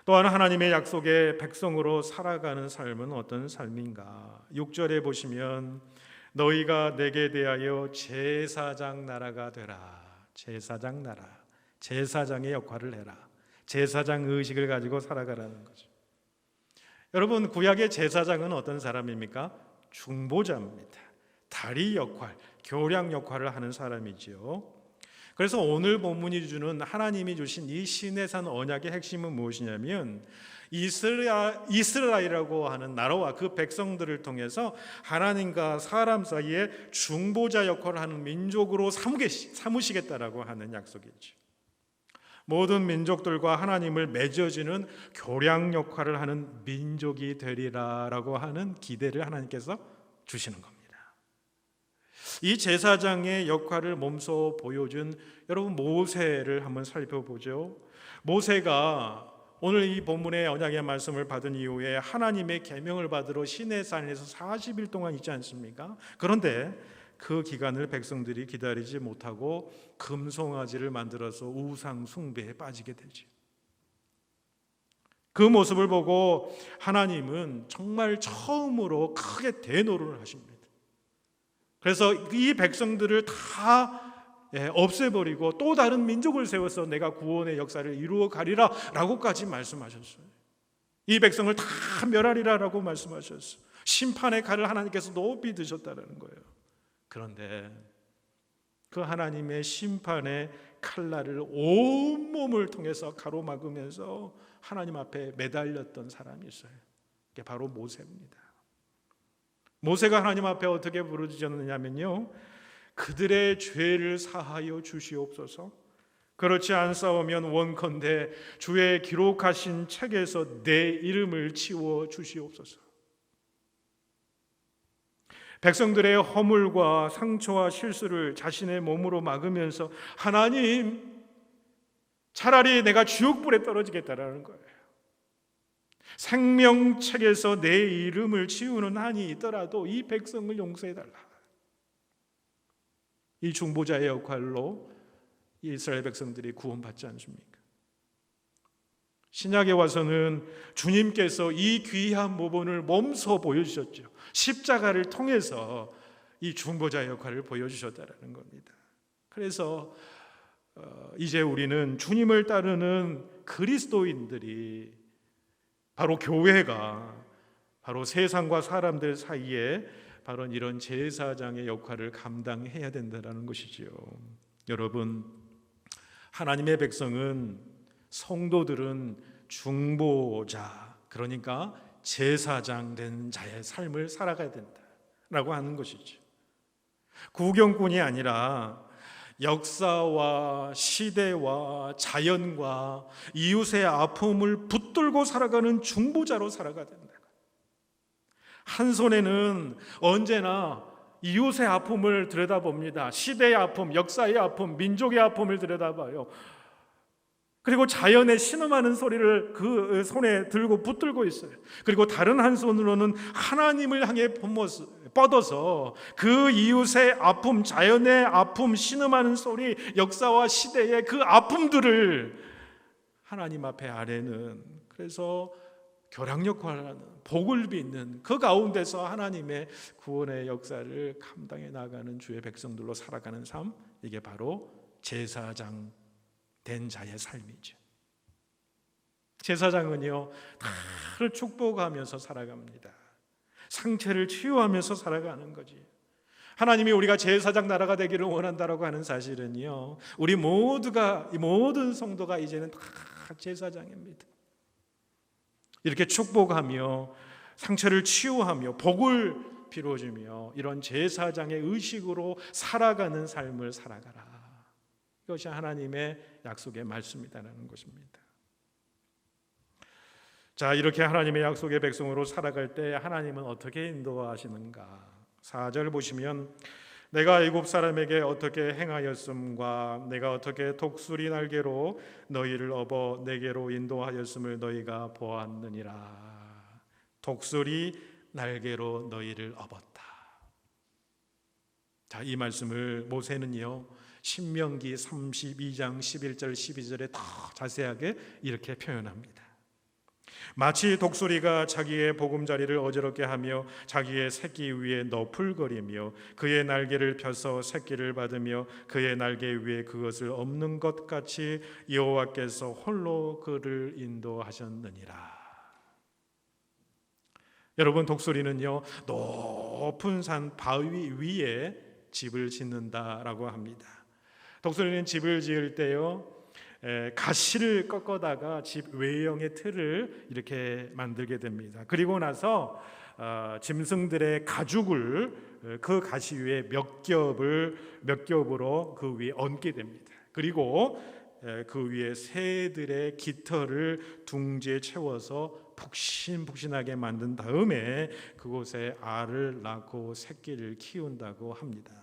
또한 하나님의 약속의 백성으로 살아가는 삶은 어떤 삶인가? 6절에 보시면 너희가 내게 대하여 제사장 나라가 되라. 제사장 나라, 제사장의 역할을 해라. 제사장 의식을 가지고 살아가라는 거죠. 여러분, 구약의 제사장은 어떤 사람입니까? 중보자입니다. 다리 역할, 교량 역할을 하는 사람이지요. 그래서 오늘 본문이 주는 하나님이 주신 이 시내산 언약의 핵심은 무엇이냐면 이스라엘이라고 하는 나라와 그 백성들을 통해서 하나님과 사람 사이에 중보자 역할을 하는 민족으로 삼으시겠다라고 하는 약속이죠. 모든 민족들과 하나님을 맺어지는 교량 역할을 하는 민족이 되리라라고 하는 기대를 하나님께서 주시는 겁니다. 이 제사장의 역할을 몸소 보여준 여러분 모세를 한번 살펴보죠. 모세가 오늘 이 본문의 언약의 말씀을 받은 이후에 하나님의 계명을 받으러 시내산에서 40일 동안 있지 않습니까? 그런데 그 기간을 백성들이 기다리지 못하고 금송아지를 만들어서 우상 숭배에 빠지게 되죠. 그 모습을 보고 하나님은 정말 처음으로 크게 대노를 하십니다. 그래서 이 백성들을 다 없애버리고 또 다른 민족을 세워서 내가 구원의 역사를 이루어 가리라 라고까지 말씀하셨어요. 이 백성을 다 멸하리라 라고 말씀하셨어요. 심판의 칼을 하나님께서 높이 드셨다는 거예요. 그런데 그 하나님의 심판의 칼날을 온몸을 통해서 가로막으면서 하나님 앞에 매달렸던 사람이 있어요. 그게 바로 모세입니다. 모세가 하나님 앞에 어떻게 부르짖었느냐면요, 그들의 죄를 사하여 주시옵소서. 그렇지 않사오면 원컨대 주의 기록하신 책에서 내 이름을 지워 주시옵소서. 백성들의 허물과 상처와 실수를 자신의 몸으로 막으면서 하나님, 차라리 내가 지옥불에 떨어지겠다라는 거예요. 생명책에서 내 이름을 지우는 한이 있더라도 이 백성을 용서해달라. 이 중보자의 역할로 이스라엘 백성들이 구원받지 않습니까? 신약에 와서는 주님께서 이 귀한 모본을 몸소 보여주셨죠. 십자가를 통해서 이 중보자 역할을 보여주셨다는 겁니다. 그래서 이제 우리는 주님을 따르는 그리스도인들이, 바로 교회가 바로 세상과 사람들 사이에 바로 이런 제사장의 역할을 감당해야 된다는 것이지요. 여러분, 하나님의 백성은, 성도들은 중보자, 그러니까 제사장 된 자의 삶을 살아가야 된다라고 하는 것이죠. 구경꾼이 아니라 역사와 시대와 자연과 이웃의 아픔을 붙들고 살아가는 중보자로 살아가야 된다. 한 손에는 언제나 이웃의 아픔을 들여다봅니다. 시대의 아픔, 역사의 아픔, 민족의 아픔을 들여다봐요. 그리고 자연의 신음하는 소리를 그 손에 들고 붙들고 있어요. 그리고 다른 한 손으로는 하나님을 향해 뻗어서 그 이웃의 아픔, 자연의 아픔, 신음하는 소리, 역사와 시대의 그 아픔들을 하나님 앞에 아뢰는, 그래서 교량 역할을 하는, 복을 빚는 그 가운데서 하나님의 구원의 역사를 감당해 나가는 주의 백성들로 살아가는 삶, 이게 바로 제사장 된 자의 삶이죠. 제사장은요, 다를 축복하면서 살아갑니다. 상처를 치유하면서 살아가는 거지. 하나님이 우리가 제사장 나라가 되기를 원한다라고 하는 사실은요, 우리 모두가, 이 모든 성도가 이제는 다 제사장입니다. 이렇게 축복하며 상처를 치유하며 복을 빌어주며 이런 제사장의 의식으로 살아가는 삶을 살아가라. 이것이 하나님의 약속의 말씀이라는 것입니다. 자, 이렇게 하나님의 약속의 백성으로 살아갈 때 하나님은 어떻게 인도하시는가? 4절 보시면, 내가 애굽 사람에게 어떻게 행하였음과 내가 어떻게 독수리 날개로 너희를 업어 내게로 인도하였음을 너희가 보았느니라. 독수리 날개로 너희를 업었다. 자, 이 말씀을 모세는요, 신명기 32장 11절 12절에 더 자세하게 이렇게 표현합니다. 마치 독수리가 자기의 보금자리를 어지럽게 하며 자기의 새끼 위에 너풀거리며 그의 날개를 펴서 새끼를 받으며 그의 날개 위에 그것을 엎는 것 같이 여호와께서 홀로 그를 인도하셨느니라. 여러분, 독수리는요, 높은 산 바위 위에 집을 짓는다라고 합니다. 독수리는 집을 지을 때요, 가시를 꺾어다가 집 외형의 틀을 이렇게 만들게 됩니다. 그리고 나서 짐승들의 가죽을 그 가시 위에 몇 겹으로 그 위에 얹게 됩니다. 그리고 그 위에 새들의 깃털을 둥지에 채워서 푹신푹신하게 만든 다음에 그곳에 알을 낳고 새끼를 키운다고 합니다.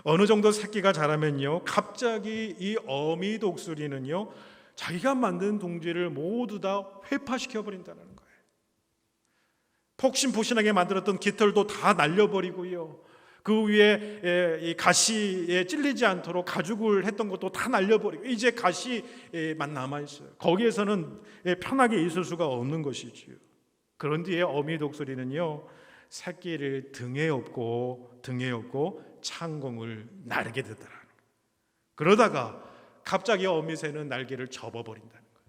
어느 정도 새끼가 자라면요, 갑자기 이 어미 독수리는요, 자기가 만든 둥지를 모두 다 회파시켜 버린다는 거예요. 폭신폭신하게 만들었던 깃털도 다 날려버리고요, 그 위에 이 가시에 찔리지 않도록 가죽을 했던 것도 다 날려버리고 이제 가시만 남아있어요. 거기에서는 편하게 있을 수가 없는 것이지요. 그런 뒤에 어미 독수리는요, 새끼를 등에 업고 창공을 나르게 되더라는 거예요. 그러다가 갑자기 어미새는 날개를 접어버린다는 거예요.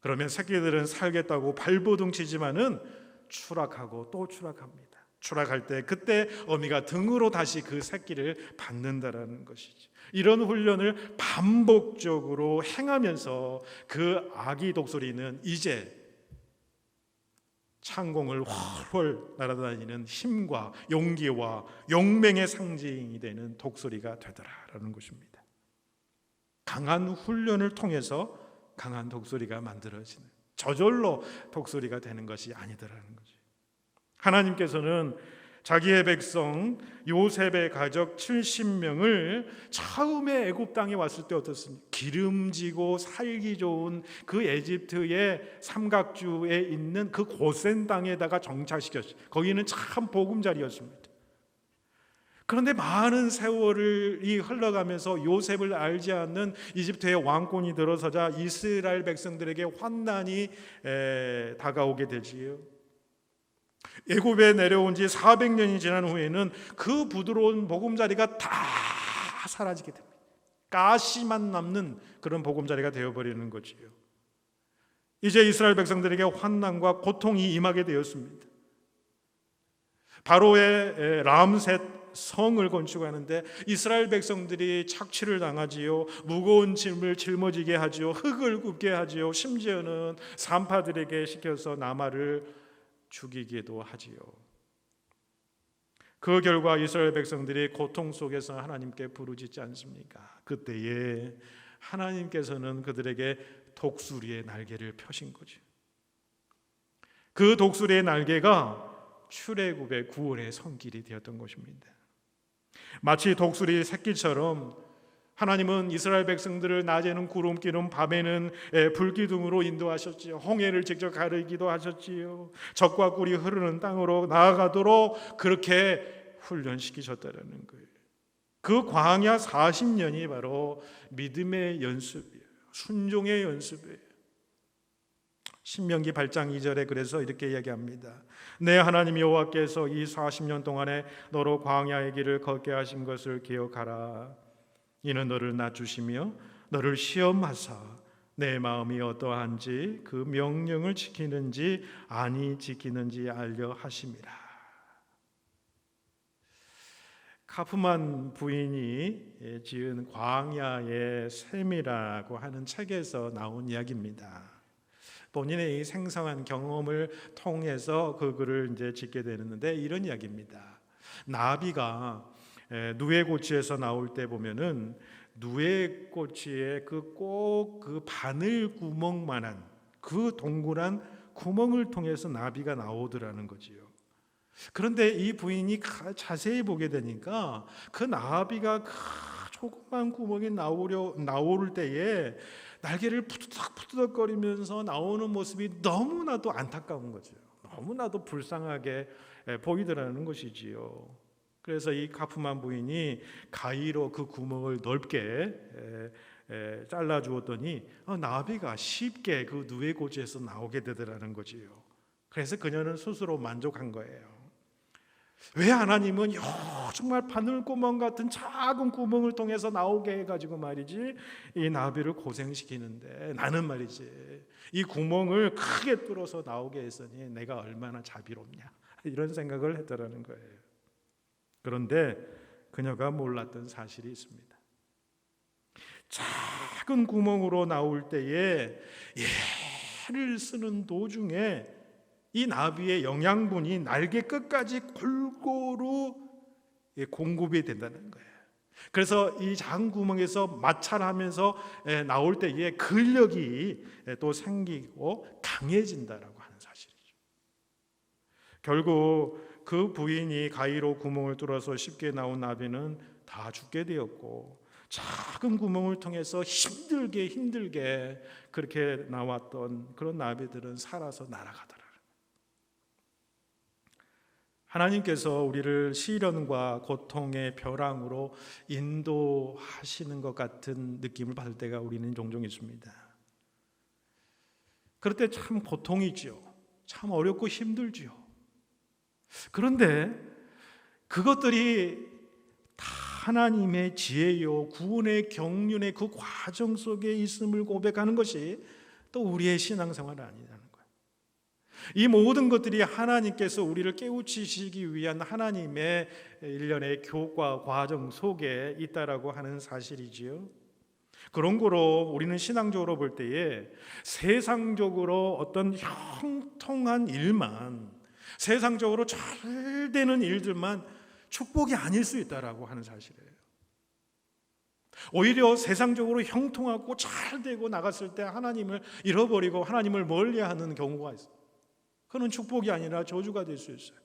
그러면 새끼들은 살겠다고 발버둥 치지만은 추락하고 또 추락합니다. 추락할 때 그때 어미가 등으로 다시 그 새끼를 받는다라는 것이죠. 이런 훈련을 반복적으로 행하면서 그 아기 독수리는 이제 창공을 훨훨 날아다니는 힘과 용기와 용맹의 상징이 되는 독수리가 되더라라는 것입니다. 강한 훈련을 통해서 강한 독수리가 만들어지는, 저절로 독수리가 되는 것이 아니더라는 거죠. 하나님께서는 자기의 백성 요셉의 가족 70명을 처음에 애굽 땅에 왔을 때 어떻습니까? 기름지고 살기 좋은 그 에집트의 삼각주에 있는 그 고센 땅에다가 정착시켰어요. 거기는 참 보금자리였습니다. 그런데 많은 세월이 흘러가면서 요셉을 알지 않는 이집트의 왕권이 들어서자 이스라엘 백성들에게 환난이 다가오게 되지요. 애굽에 내려온 지 400년이 지난 후에는 그 부드러운 보금자리가 다 사라지게 됩니다. 가시만 남는 그런 보금자리가 되어버리는 거지요. 이제 이스라엘 백성들에게 환난과 고통이 임하게 되었습니다. 바로의 람셋 성을 건축하는데 이스라엘 백성들이 착취를 당하지요. 무거운 짐을 짊어지게 하지요. 흙을 굽게 하지요. 심지어는 산파들에게 시켜서 나마를 죽이기도 하지요. 그 결과 이스라엘 백성들이 고통 속에서 하나님께 부르짖지 않습니까? 그때에 하나님께서는 그들에게 독수리의 날개를 펴신 거죠. 그 독수리의 날개가 출애굽의 구원의 손길이 되었던 것입니다. 마치 독수리 새끼처럼 하나님은 이스라엘 백성들을 낮에는 구름 기름, 밤에는 불기둥으로 인도하셨지요. 홍해를 직접 가르기도 하셨지요. 적과 꿀이 흐르는 땅으로 나아가도록 그렇게 훈련시키셨다는 거예요. 그 광야 40년이 바로 믿음의 연습이에요. 순종의 연습이에요. 신명기 8장 2절에 그래서 이렇게 이야기합니다. 내 하나님 여호와께서 이 40년 동안에 너로 광야의 길을 걷게 하신 것을 기억하라. 이는 너를 낮추시며 너를 시험하사 내 마음이 어떠한지 그 명령을 지키는지 아니 지키는지 알려 하심이라. 카프만 부인이 지은 광야의 셈이라고 하는 책에서 나온 이야기입니다. 본인의 이 생생한 경험을 통해서 그 글을 이제 짓게 되는데 이런 이야기입니다. 나비가 누에고치에서 나올 때 보면은 누에고치의 그 바늘 구멍만한 그 동그란 구멍을 통해서 나비가 나오더라는 거지요. 그런데 이 부인이 자세히 보게 되니까 그 나비가 조그만 구멍이 나올 때에 날개를 푸드덕거리면서 나오는 모습이 너무나도 안타까운 거죠. 너무나도 불쌍하게 보이더라는 것이지요. 그래서 이 카프만 부인이 가위로 그 구멍을 넓게 잘라 주었더니 나비가 쉽게 그 누에고지에서 나오게 되더라는 거지요. 그래서 그녀는 스스로 만족한 거예요. 왜 하나님은 정말 바늘구멍 같은 작은 구멍을 통해서 나오게 해가지고 말이지 이 나비를 고생시키는데 나는 말이지 이 구멍을 크게 뚫어서 나오게 했으니 내가 얼마나 자비롭냐 이런 생각을 했더라는 거예요. 그런데 그녀가 몰랐던 사실이 있습니다. 작은 구멍으로 나올 때에 얘를 쓰는 도중에 이 나비의 영양분이 날개 끝까지 골고루 공급이 된다는 거예요. 그래서 이 작은 구멍에서 마찰하면서 나올 때에 근력이 또 생기고 강해진다라고 하는 사실이죠. 결국 그 부인이 가위로 구멍을 뚫어서 쉽게 나온 나비는 다 죽게 되었고, 작은 구멍을 통해서 힘들게 그렇게 나왔던 그런 나비들은 살아서 날아가더라. 하나님께서 우리를 시련과 고통의 벼랑으로 인도하시는 것 같은 느낌을 받을 때가 우리는 종종 있습니다. 그럴 때 참 고통이지요. 참 어렵고 힘들지요. 그런데 그것들이 다 하나님의 지혜요, 구원의 경륜의 그 과정 속에 있음을 고백하는 것이 또 우리의 신앙생활은 아니라는 거예요. 이 모든 것들이 하나님께서 우리를 깨우치시기 위한 하나님의 일련의 교과 과정 속에 있다라고 하는 사실이지요. 그런 거로 우리는 신앙적으로 볼 때에 세상적으로 어떤 형통한 일만, 세상적으로 잘 되는 일들만 축복이 아닐 수 있다라고 하는 사실이에요. 오히려 세상적으로 형통하고 잘 되고 나갔을 때 하나님을 잃어버리고 하나님을 멀리하는 경우가 있어요. 그는 축복이 아니라 저주가 될 수 있어요.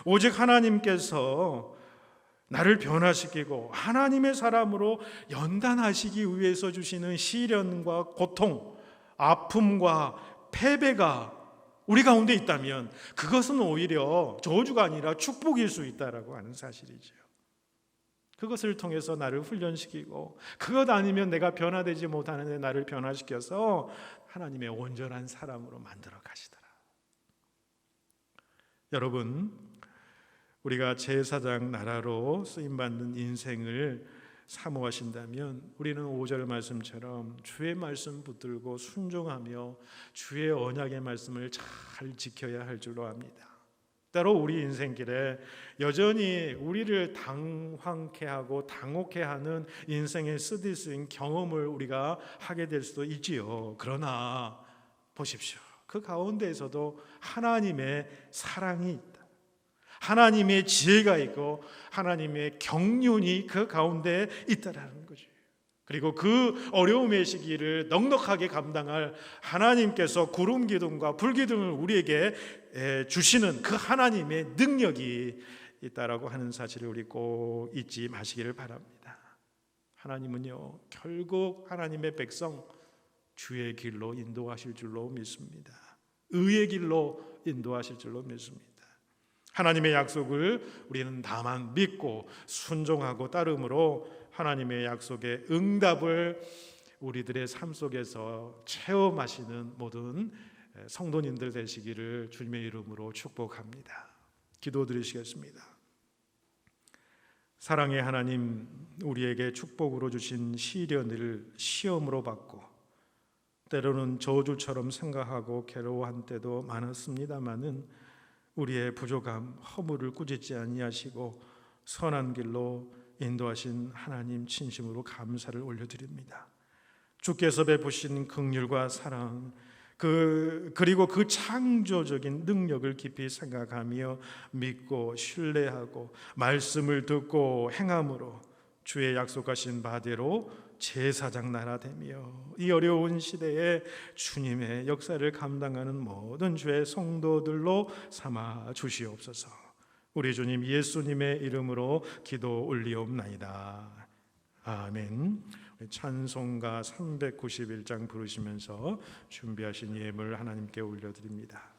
오직 하나님께서 나를 변화시키고 하나님의 사람으로 연단하시기 위해서 주시는 시련과 고통, 아픔과 패배가 우리 가운데 있다면 그것은 오히려 저주가 아니라 축복일 수 있다라고 하는 사실이죠. 그것을 통해서 나를 훈련시키고, 그것 아니면 내가 변화되지 못하는데 나를 변화시켜서 하나님의 온전한 사람으로 만들어 가시더라. 여러분, 우리가 제사장 나라로 쓰임받는 인생을 사모하신다면 우리는 5절 말씀처럼 주의 말씀 붙들고 순종하며 주의 언약의 말씀을 잘 지켜야 할 줄로 압니다. 때로 우리 인생길에 여전히 우리를 당황케 하고 당혹해 하는 인생의 쓰디쓴 경험을 우리가 하게 될 수도 있지요. 그러나 보십시오. 그 가운데에서도 하나님의 사랑이 있다. 하나님의 지혜가 있고 하나님의 경륜이 그 가운데 있다라는 거죠. 그리고 그 어려움의 시기를 넉넉하게 감당할 하나님께서 구름 기둥과 불 기둥을 우리에게 주시는 그 하나님의 능력이 있다라고 하는 사실을 우리 꼭 잊지 마시기를 바랍니다. 하나님은요, 결국 하나님의 백성 주의 길로 인도하실 줄로 믿습니다. 의의 길로 인도하실 줄로 믿습니다. 하나님의 약속을 우리는 다만 믿고 순종하고 따름으로 하나님의 약속의 응답을 우리들의 삶 속에서 체험하시는 모든 성도님들 되시기를 주님의 이름으로 축복합니다. 기도드리시겠습니다. 사랑의 하나님, 우리에게 축복으로 주신 시련을 시험으로 받고 때로는 저주처럼 생각하고 괴로워한 때도 많았습니다마는 우리의 부족함, 허물을 꾸짖지 아니하시고 선한 길로 인도하신 하나님 진심으로 감사를 올려드립니다. 주께서 베푸신 긍휼과 사랑, 그리고 그 창조적인 능력을 깊이 생각하며 믿고 신뢰하고 말씀을 듣고 행함으로 주의 약속하신 바대로 제사장 나라 되며 이 어려운 시대에 주님의 역사를 감당하는 모든 주의 성도들로 삼아 주시옵소서. 우리 주님 예수님의 이름으로 기도 올리옵나이다. 아멘. 찬송가 391장 부르시면서 준비하신 예물 하나님께 올려드립니다.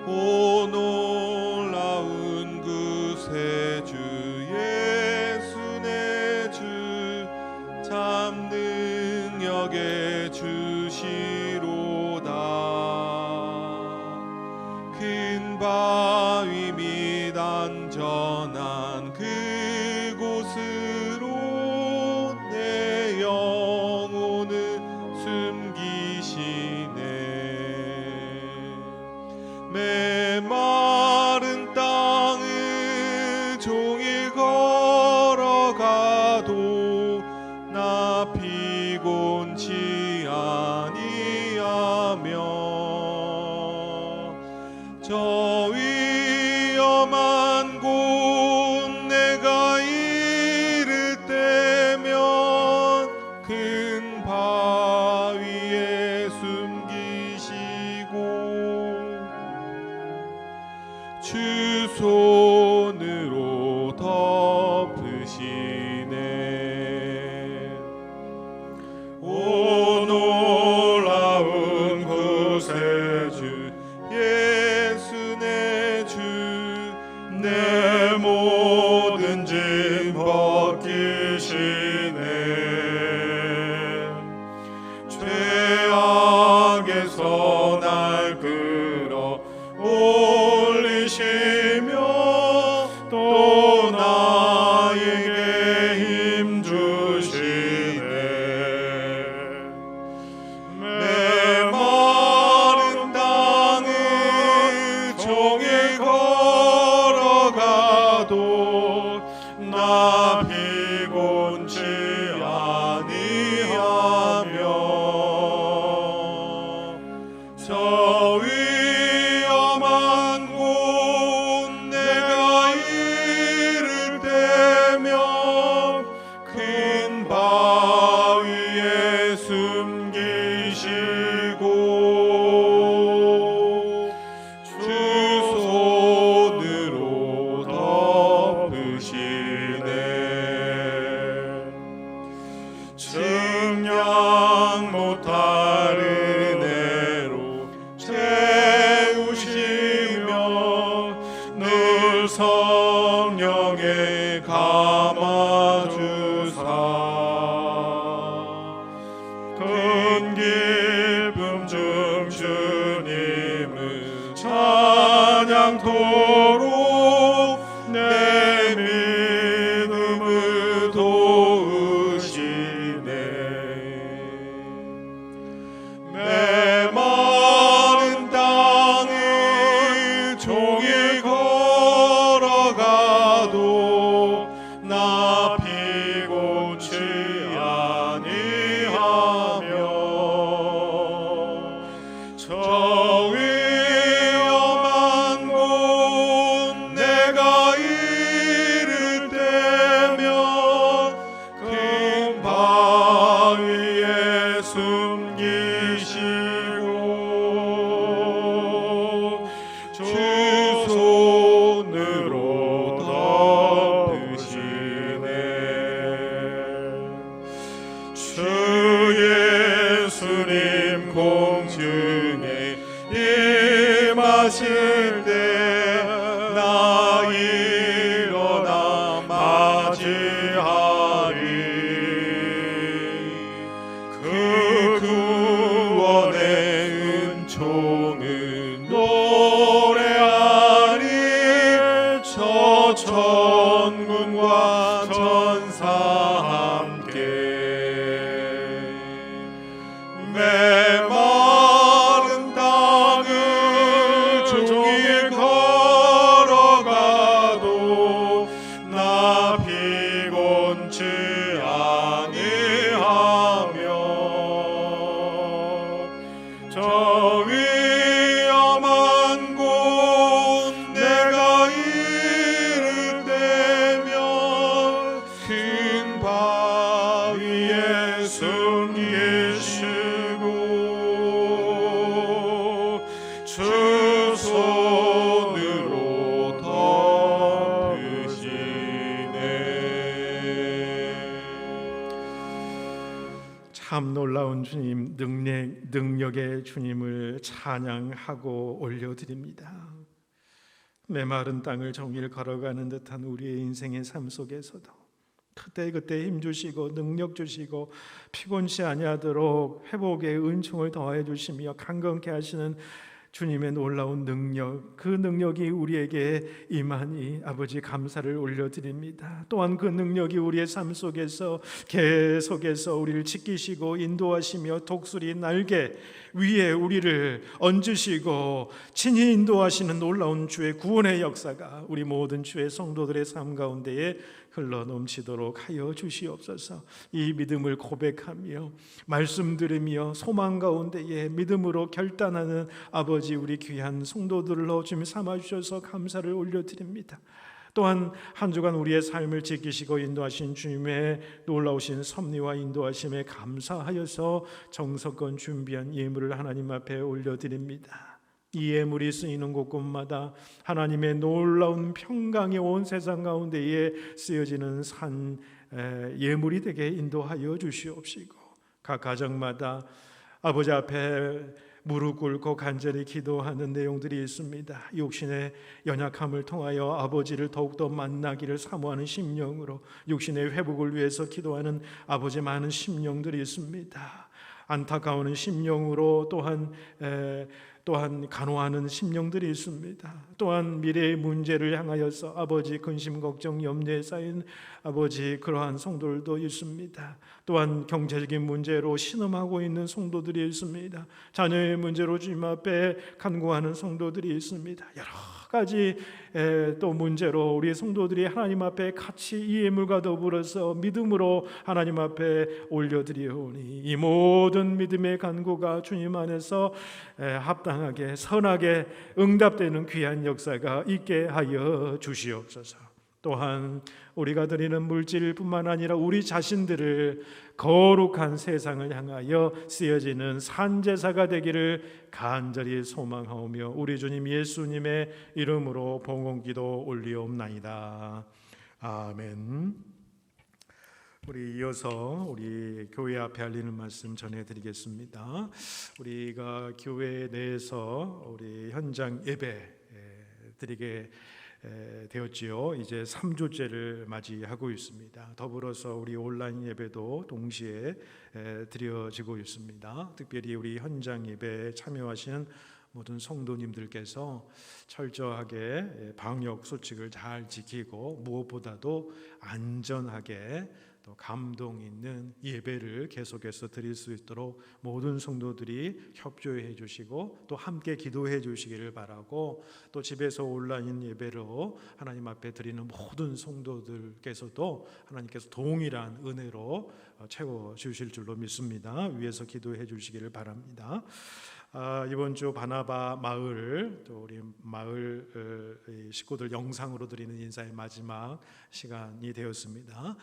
오 놀라운 구세 주 예수 내 주 참 능력의 주시로다. 큰 바위 및 안전한 그곳으로 내 영혼을 숨기시네. 구세주 예수 내 주 내 모든 짐 벗기시네 죄악에서 날 끌어 올리시며 또 나에게 힘 주시네 메마른 땅을 종일 걸어가도 나 피곤치 아니하며 저 위험한 곳 내가 이를 때면 큰 바위에 숨기시고 주 손으로 덮으시네 측량 못할 은혜로 채우시며 늘 성령에 감아주사 큰 기쁨 중 주님을 찬양토록 내 믿음을 도우시네 메마른 땅을 종일 걸어가도 나 피곤치 아니하며 저 위험한 곳 내가 이를 때면 큰 바위에 숨기시고 주 손으로 덮으시네 주 예수님 공중에 임하실 때 나 일어나 맞이하리 그 구원의 은총을 노래하리 저 천군과 전사 함께 메마른 땅을 종일 걸어가도 나 피곤치 아니하며 저 위험한 곳 내가 이를 때면 큰 바위에 숨기시고 주 손으로 덮으시네 참 놀라운 주님, 능력의 주님을 찬양하고 올려드립니다. 메마른 땅을 종일 걸어가는 듯한 우리의 인생의 삶 속에서도 그때그때 힘주시고 능력 주시고 피곤치 아니하도록 회복의 은총을 더해 주시며 강건케 하시는 주님의 놀라운 능력, 그 능력이 우리에게 임하니 아버지 감사를 올려드립니다. 또한 그 능력이 우리의 삶 속에서 계속해서 우리를 지키시고 인도하시며 독수리 날개 위에 우리를 얹으시고 친히 인도하시는 놀라운 주의 구원의 역사가 우리 모든 주의 성도들의 삶 가운데에 흘러넘치도록 하여 주시옵소서. 이 믿음을 고백하며 말씀 들으며 소망 가운데에 믿음으로 결단하는 아버지 우리 귀한 성도들로 주님 삼아주셔서 감사를 올려드립니다. 또한 한 주간 우리의 삶을 지키시고 인도하신 주님의 놀라우신 섭리와 인도하심에 감사하여서 정성껏 준비한 예물을 하나님 앞에 올려드립니다. 이 예물이 쓰이는 곳곳마다 하나님의 놀라운 평강이 온 세상 가운데에 쓰여지는 산 예물이 되게 인도하여 주시옵시고 각 가정마다 아버지 앞에 무릎 꿇고 간절히 기도하는 내용들이 있습니다. 육신의 연약함을 통하여 아버지를 더욱더 만나기를 사모하는 심령으로 육신의 회복을 위해서 기도하는 아버지 많은 심령들이 있습니다. 안타까운 심령으로 또한 간호하는 심령들이 있습니다. 또한 미래의 문제를 향하여서 아버지 근심 걱정 염려에 쌓인 아버지 그러한 성도들도 있습니다. 또한 경제적인 문제로 신음하고 있는 성도들이 있습니다. 자녀의 문제로 주님 앞에 간구하는 성도들이 있습니다. 여러 가지 또 문제로 우리 성도들이 하나님 앞에 같이 이 예물과 더불어서 믿음으로 하나님 앞에 올려드리오니 이 모든 믿음의 간구가 주님 안에서 합당하게 선하게 응답되는 귀한 역사가 있게 하여 주시옵소서. 또한 우리가 드리는 물질뿐만 아니라 우리 자신들을 거룩한 세상을 향하여 쓰여지는 산제사가 되기를 간절히 소망하오며 우리 주님 예수님의 이름으로 봉헌기도 올리옵나이다. 아멘. 우리 이어서 우리 교회 앞에 알리는 말씀 전해드리겠습니다. 우리가 교회 내에서 우리 현장 예배 드리게 되었지요. 이제 3주째를 맞이하고 있습니다. 더불어서 우리 온라인 예배도 동시에 드려지고 있습니다. 특별히 우리 현장 예배에 참여하시는 모든 성도님들께서 철저하게 방역 수칙을 잘 지키고 무엇보다도 안전하게 또 감동 있는 예배를 계속해서 드릴 수 있도록 모든 성도들이 협조해 주시고 또 함께 기도해 주시기를 바라고, 또 집에서 온라인 예배로 하나님 앞에 드리는 모든 성도들께서도 하나님께서 동일한 은혜로 채워 주실 줄로 믿습니다. 위에서 기도해 주시기를 바랍니다. 이번 주 바나바 마을, 또 우리 마을 식구들 영상으로 드리는 인사의 마지막 시간이 되었습니다.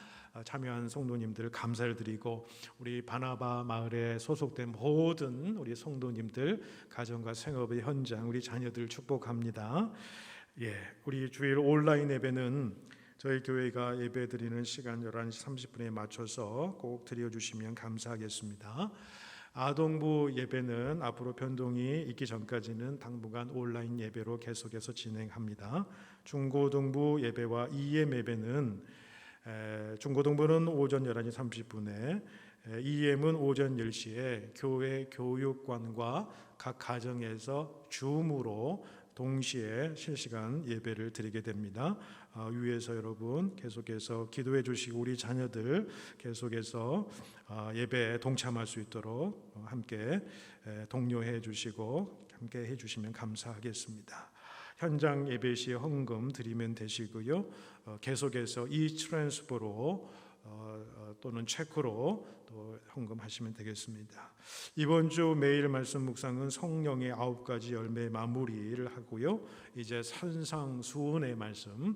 참여한 성도님들 감사를 드리고 우리 바나바 마을에 소속된 모든 우리 성도님들 가정과 생업의 현장 우리 자녀들 축복합니다. 우리 주일 온라인 예배는 저희 교회가 예배 드리는 시간 11시 30분에 맞춰서 꼭 드려주시면 감사하겠습니다. 아동부 예배는 앞으로 변동이 있기 전까지는 당분간 온라인 예배로 계속해서 진행합니다. 중고등부 예배와 EM 예배는 중고등부는 오전 11시 30분에, EM은 오전 10시에 교회 교육관과 각 가정에서 줌으로 동시에 실시간 예배를 드리게 됩니다. 위에서 여러분 계속해서 기도해 주시고 우리 자녀들 계속해서 예배에 동참할 수 있도록 함께 독려해 주시고 함께 해 주시면 감사하겠습니다. 현장 예배 시 헌금 드리면 되시고요. 계속해서 트랜스퍼로 또는 체크로 또 헌금하시면 되겠습니다. 이번 주 매일 말씀 묵상은 성령의 9가지 열매 마무리를 하고요. 이제 산상수훈의 말씀을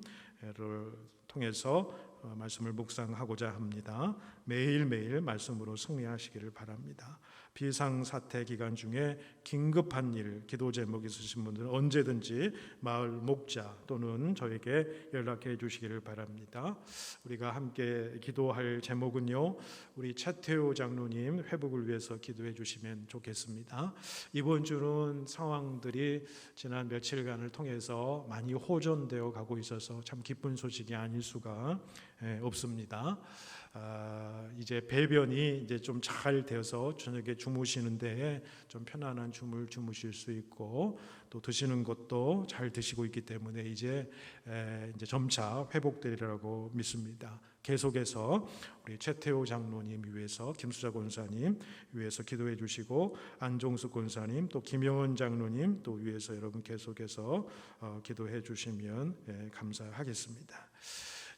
통해서 말씀을 묵상하고자 합니다. 매일매일 말씀으로 승리하시기를 바랍니다. 비상사태 기간 중에 긴급한 일, 기도 제목 있으신 분들은 언제든지 마을 목자 또는 저에게 연락해 주시기를 바랍니다. 우리가 함께 기도할 제목은요, 우리 차태호 장로님 회복을 위해서 기도해 주시면 좋겠습니다. 이번 주는 상황들이 지난 며칠간을 통해서 많이 호전되어 가고 있어서 참 기쁜 소식이 아닐 수가 없습니다. 이제 배변이 이제 좀 잘 되어서 저녁에 주무시는데 좀 편안한 줌을 주무실 수 있고, 또 드시는 것도 잘 드시고 있기 때문에 이제 점차 회복되리라고 믿습니다. 계속해서 우리 최태호 장로님 위해서, 김수자 권사님 위해서 기도해 주시고, 안종숙 권사님 또 김영원 장로님 또 위해서 여러분 계속해서 기도해 주시면 감사하겠습니다.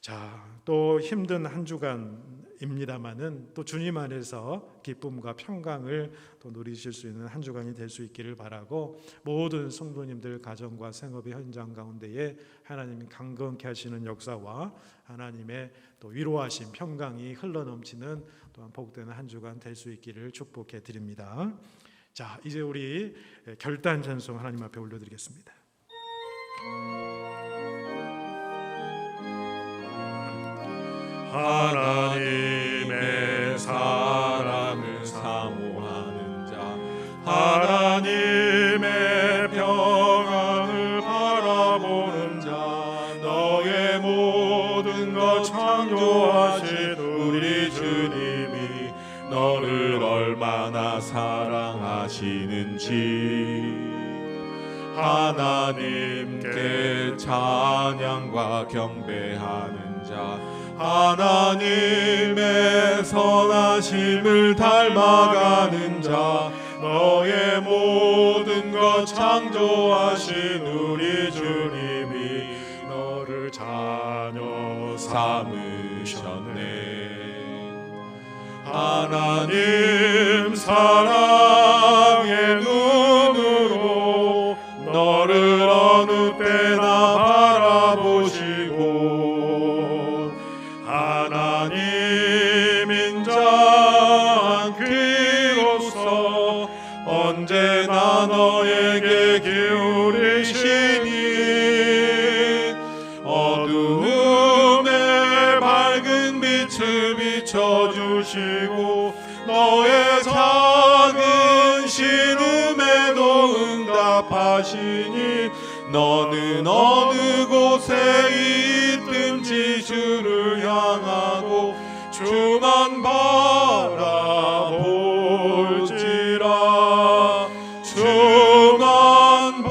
자, 또 힘든 한 주간입니다만은 또 주님 안에서 기쁨과 평강을 또 누리실 수 있는 한 주간이 될 수 있기를 바라고, 모든 성도님들 가정과 생업의 현장 가운데에 하나님이 강건케 하시는 역사와 하나님의 또 위로하신 평강이 흘러넘치는 또한 복되는 한 주간 될 수 있기를 축복해 드립니다. 자, 이제 우리 결단 찬송 하나님 앞에 올려드리겠습니다. 하나님의 사랑을 사모하는 자, 하나님 하나님의 평안을 바라보는 자 너의 모든 것 창조하신 우리 주님이 너를 얼마나 사랑하시는지 하나님께 찬양과 경배하는 자 하나님의 선하심을 닮아가는 자 너의 모든 것 창조하신 우리 주님이 너를 자녀 삼으셨네. 하나님 사랑의 눈으로 너를 어느 때나 바라보시고 하나님 인자한 귀로서 언제나 너에게 기울이시니 어두움에 밝은 빛을 비춰주시고 너의 작은 신음에도 응답하시니 너는 어느 곳에 있든지 주를 향하고 주만 바라볼지라 주만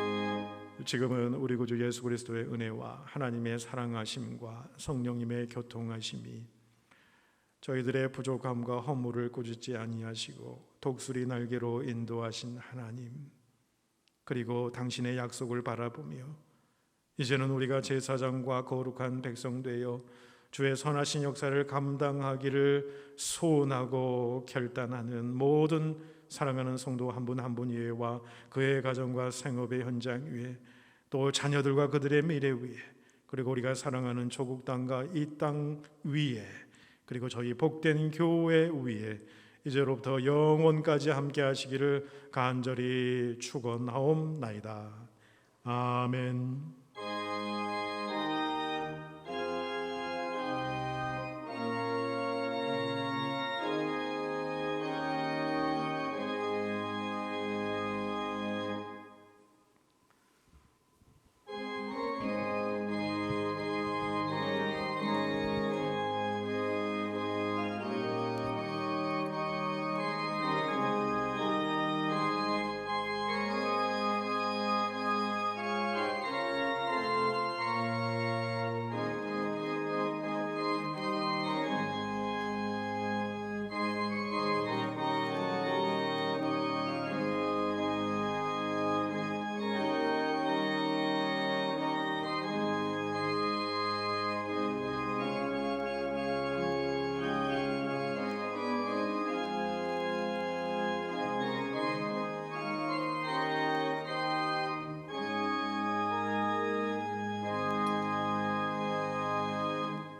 바라볼지라. 지금은 우리 구주 예수 그리스도의 은혜와 하나님의 사랑하심과 성령님의 교통하심이 저희들의 부족함과 허물을 꾸짖지 아니하시고 독수리 날개로 인도하신 하나님, 그리고 당신의 약속을 바라보며 이제는 우리가 제사장과 거룩한 백성 되어 주의 선하신 역사를 감당하기를 소원하고 결단하는 모든 사랑하는 성도 한 분 한 분 위에와 그의 가정과 생업의 현장 위에 또 자녀들과 그들의 미래 위에 그리고 우리가 사랑하는 조국 땅과 이 땅 위에 그리고 저희 복된 교회 위에 이제로부터 영원까지 함께 하시기를 간절히 축원하옵나이다. 아멘.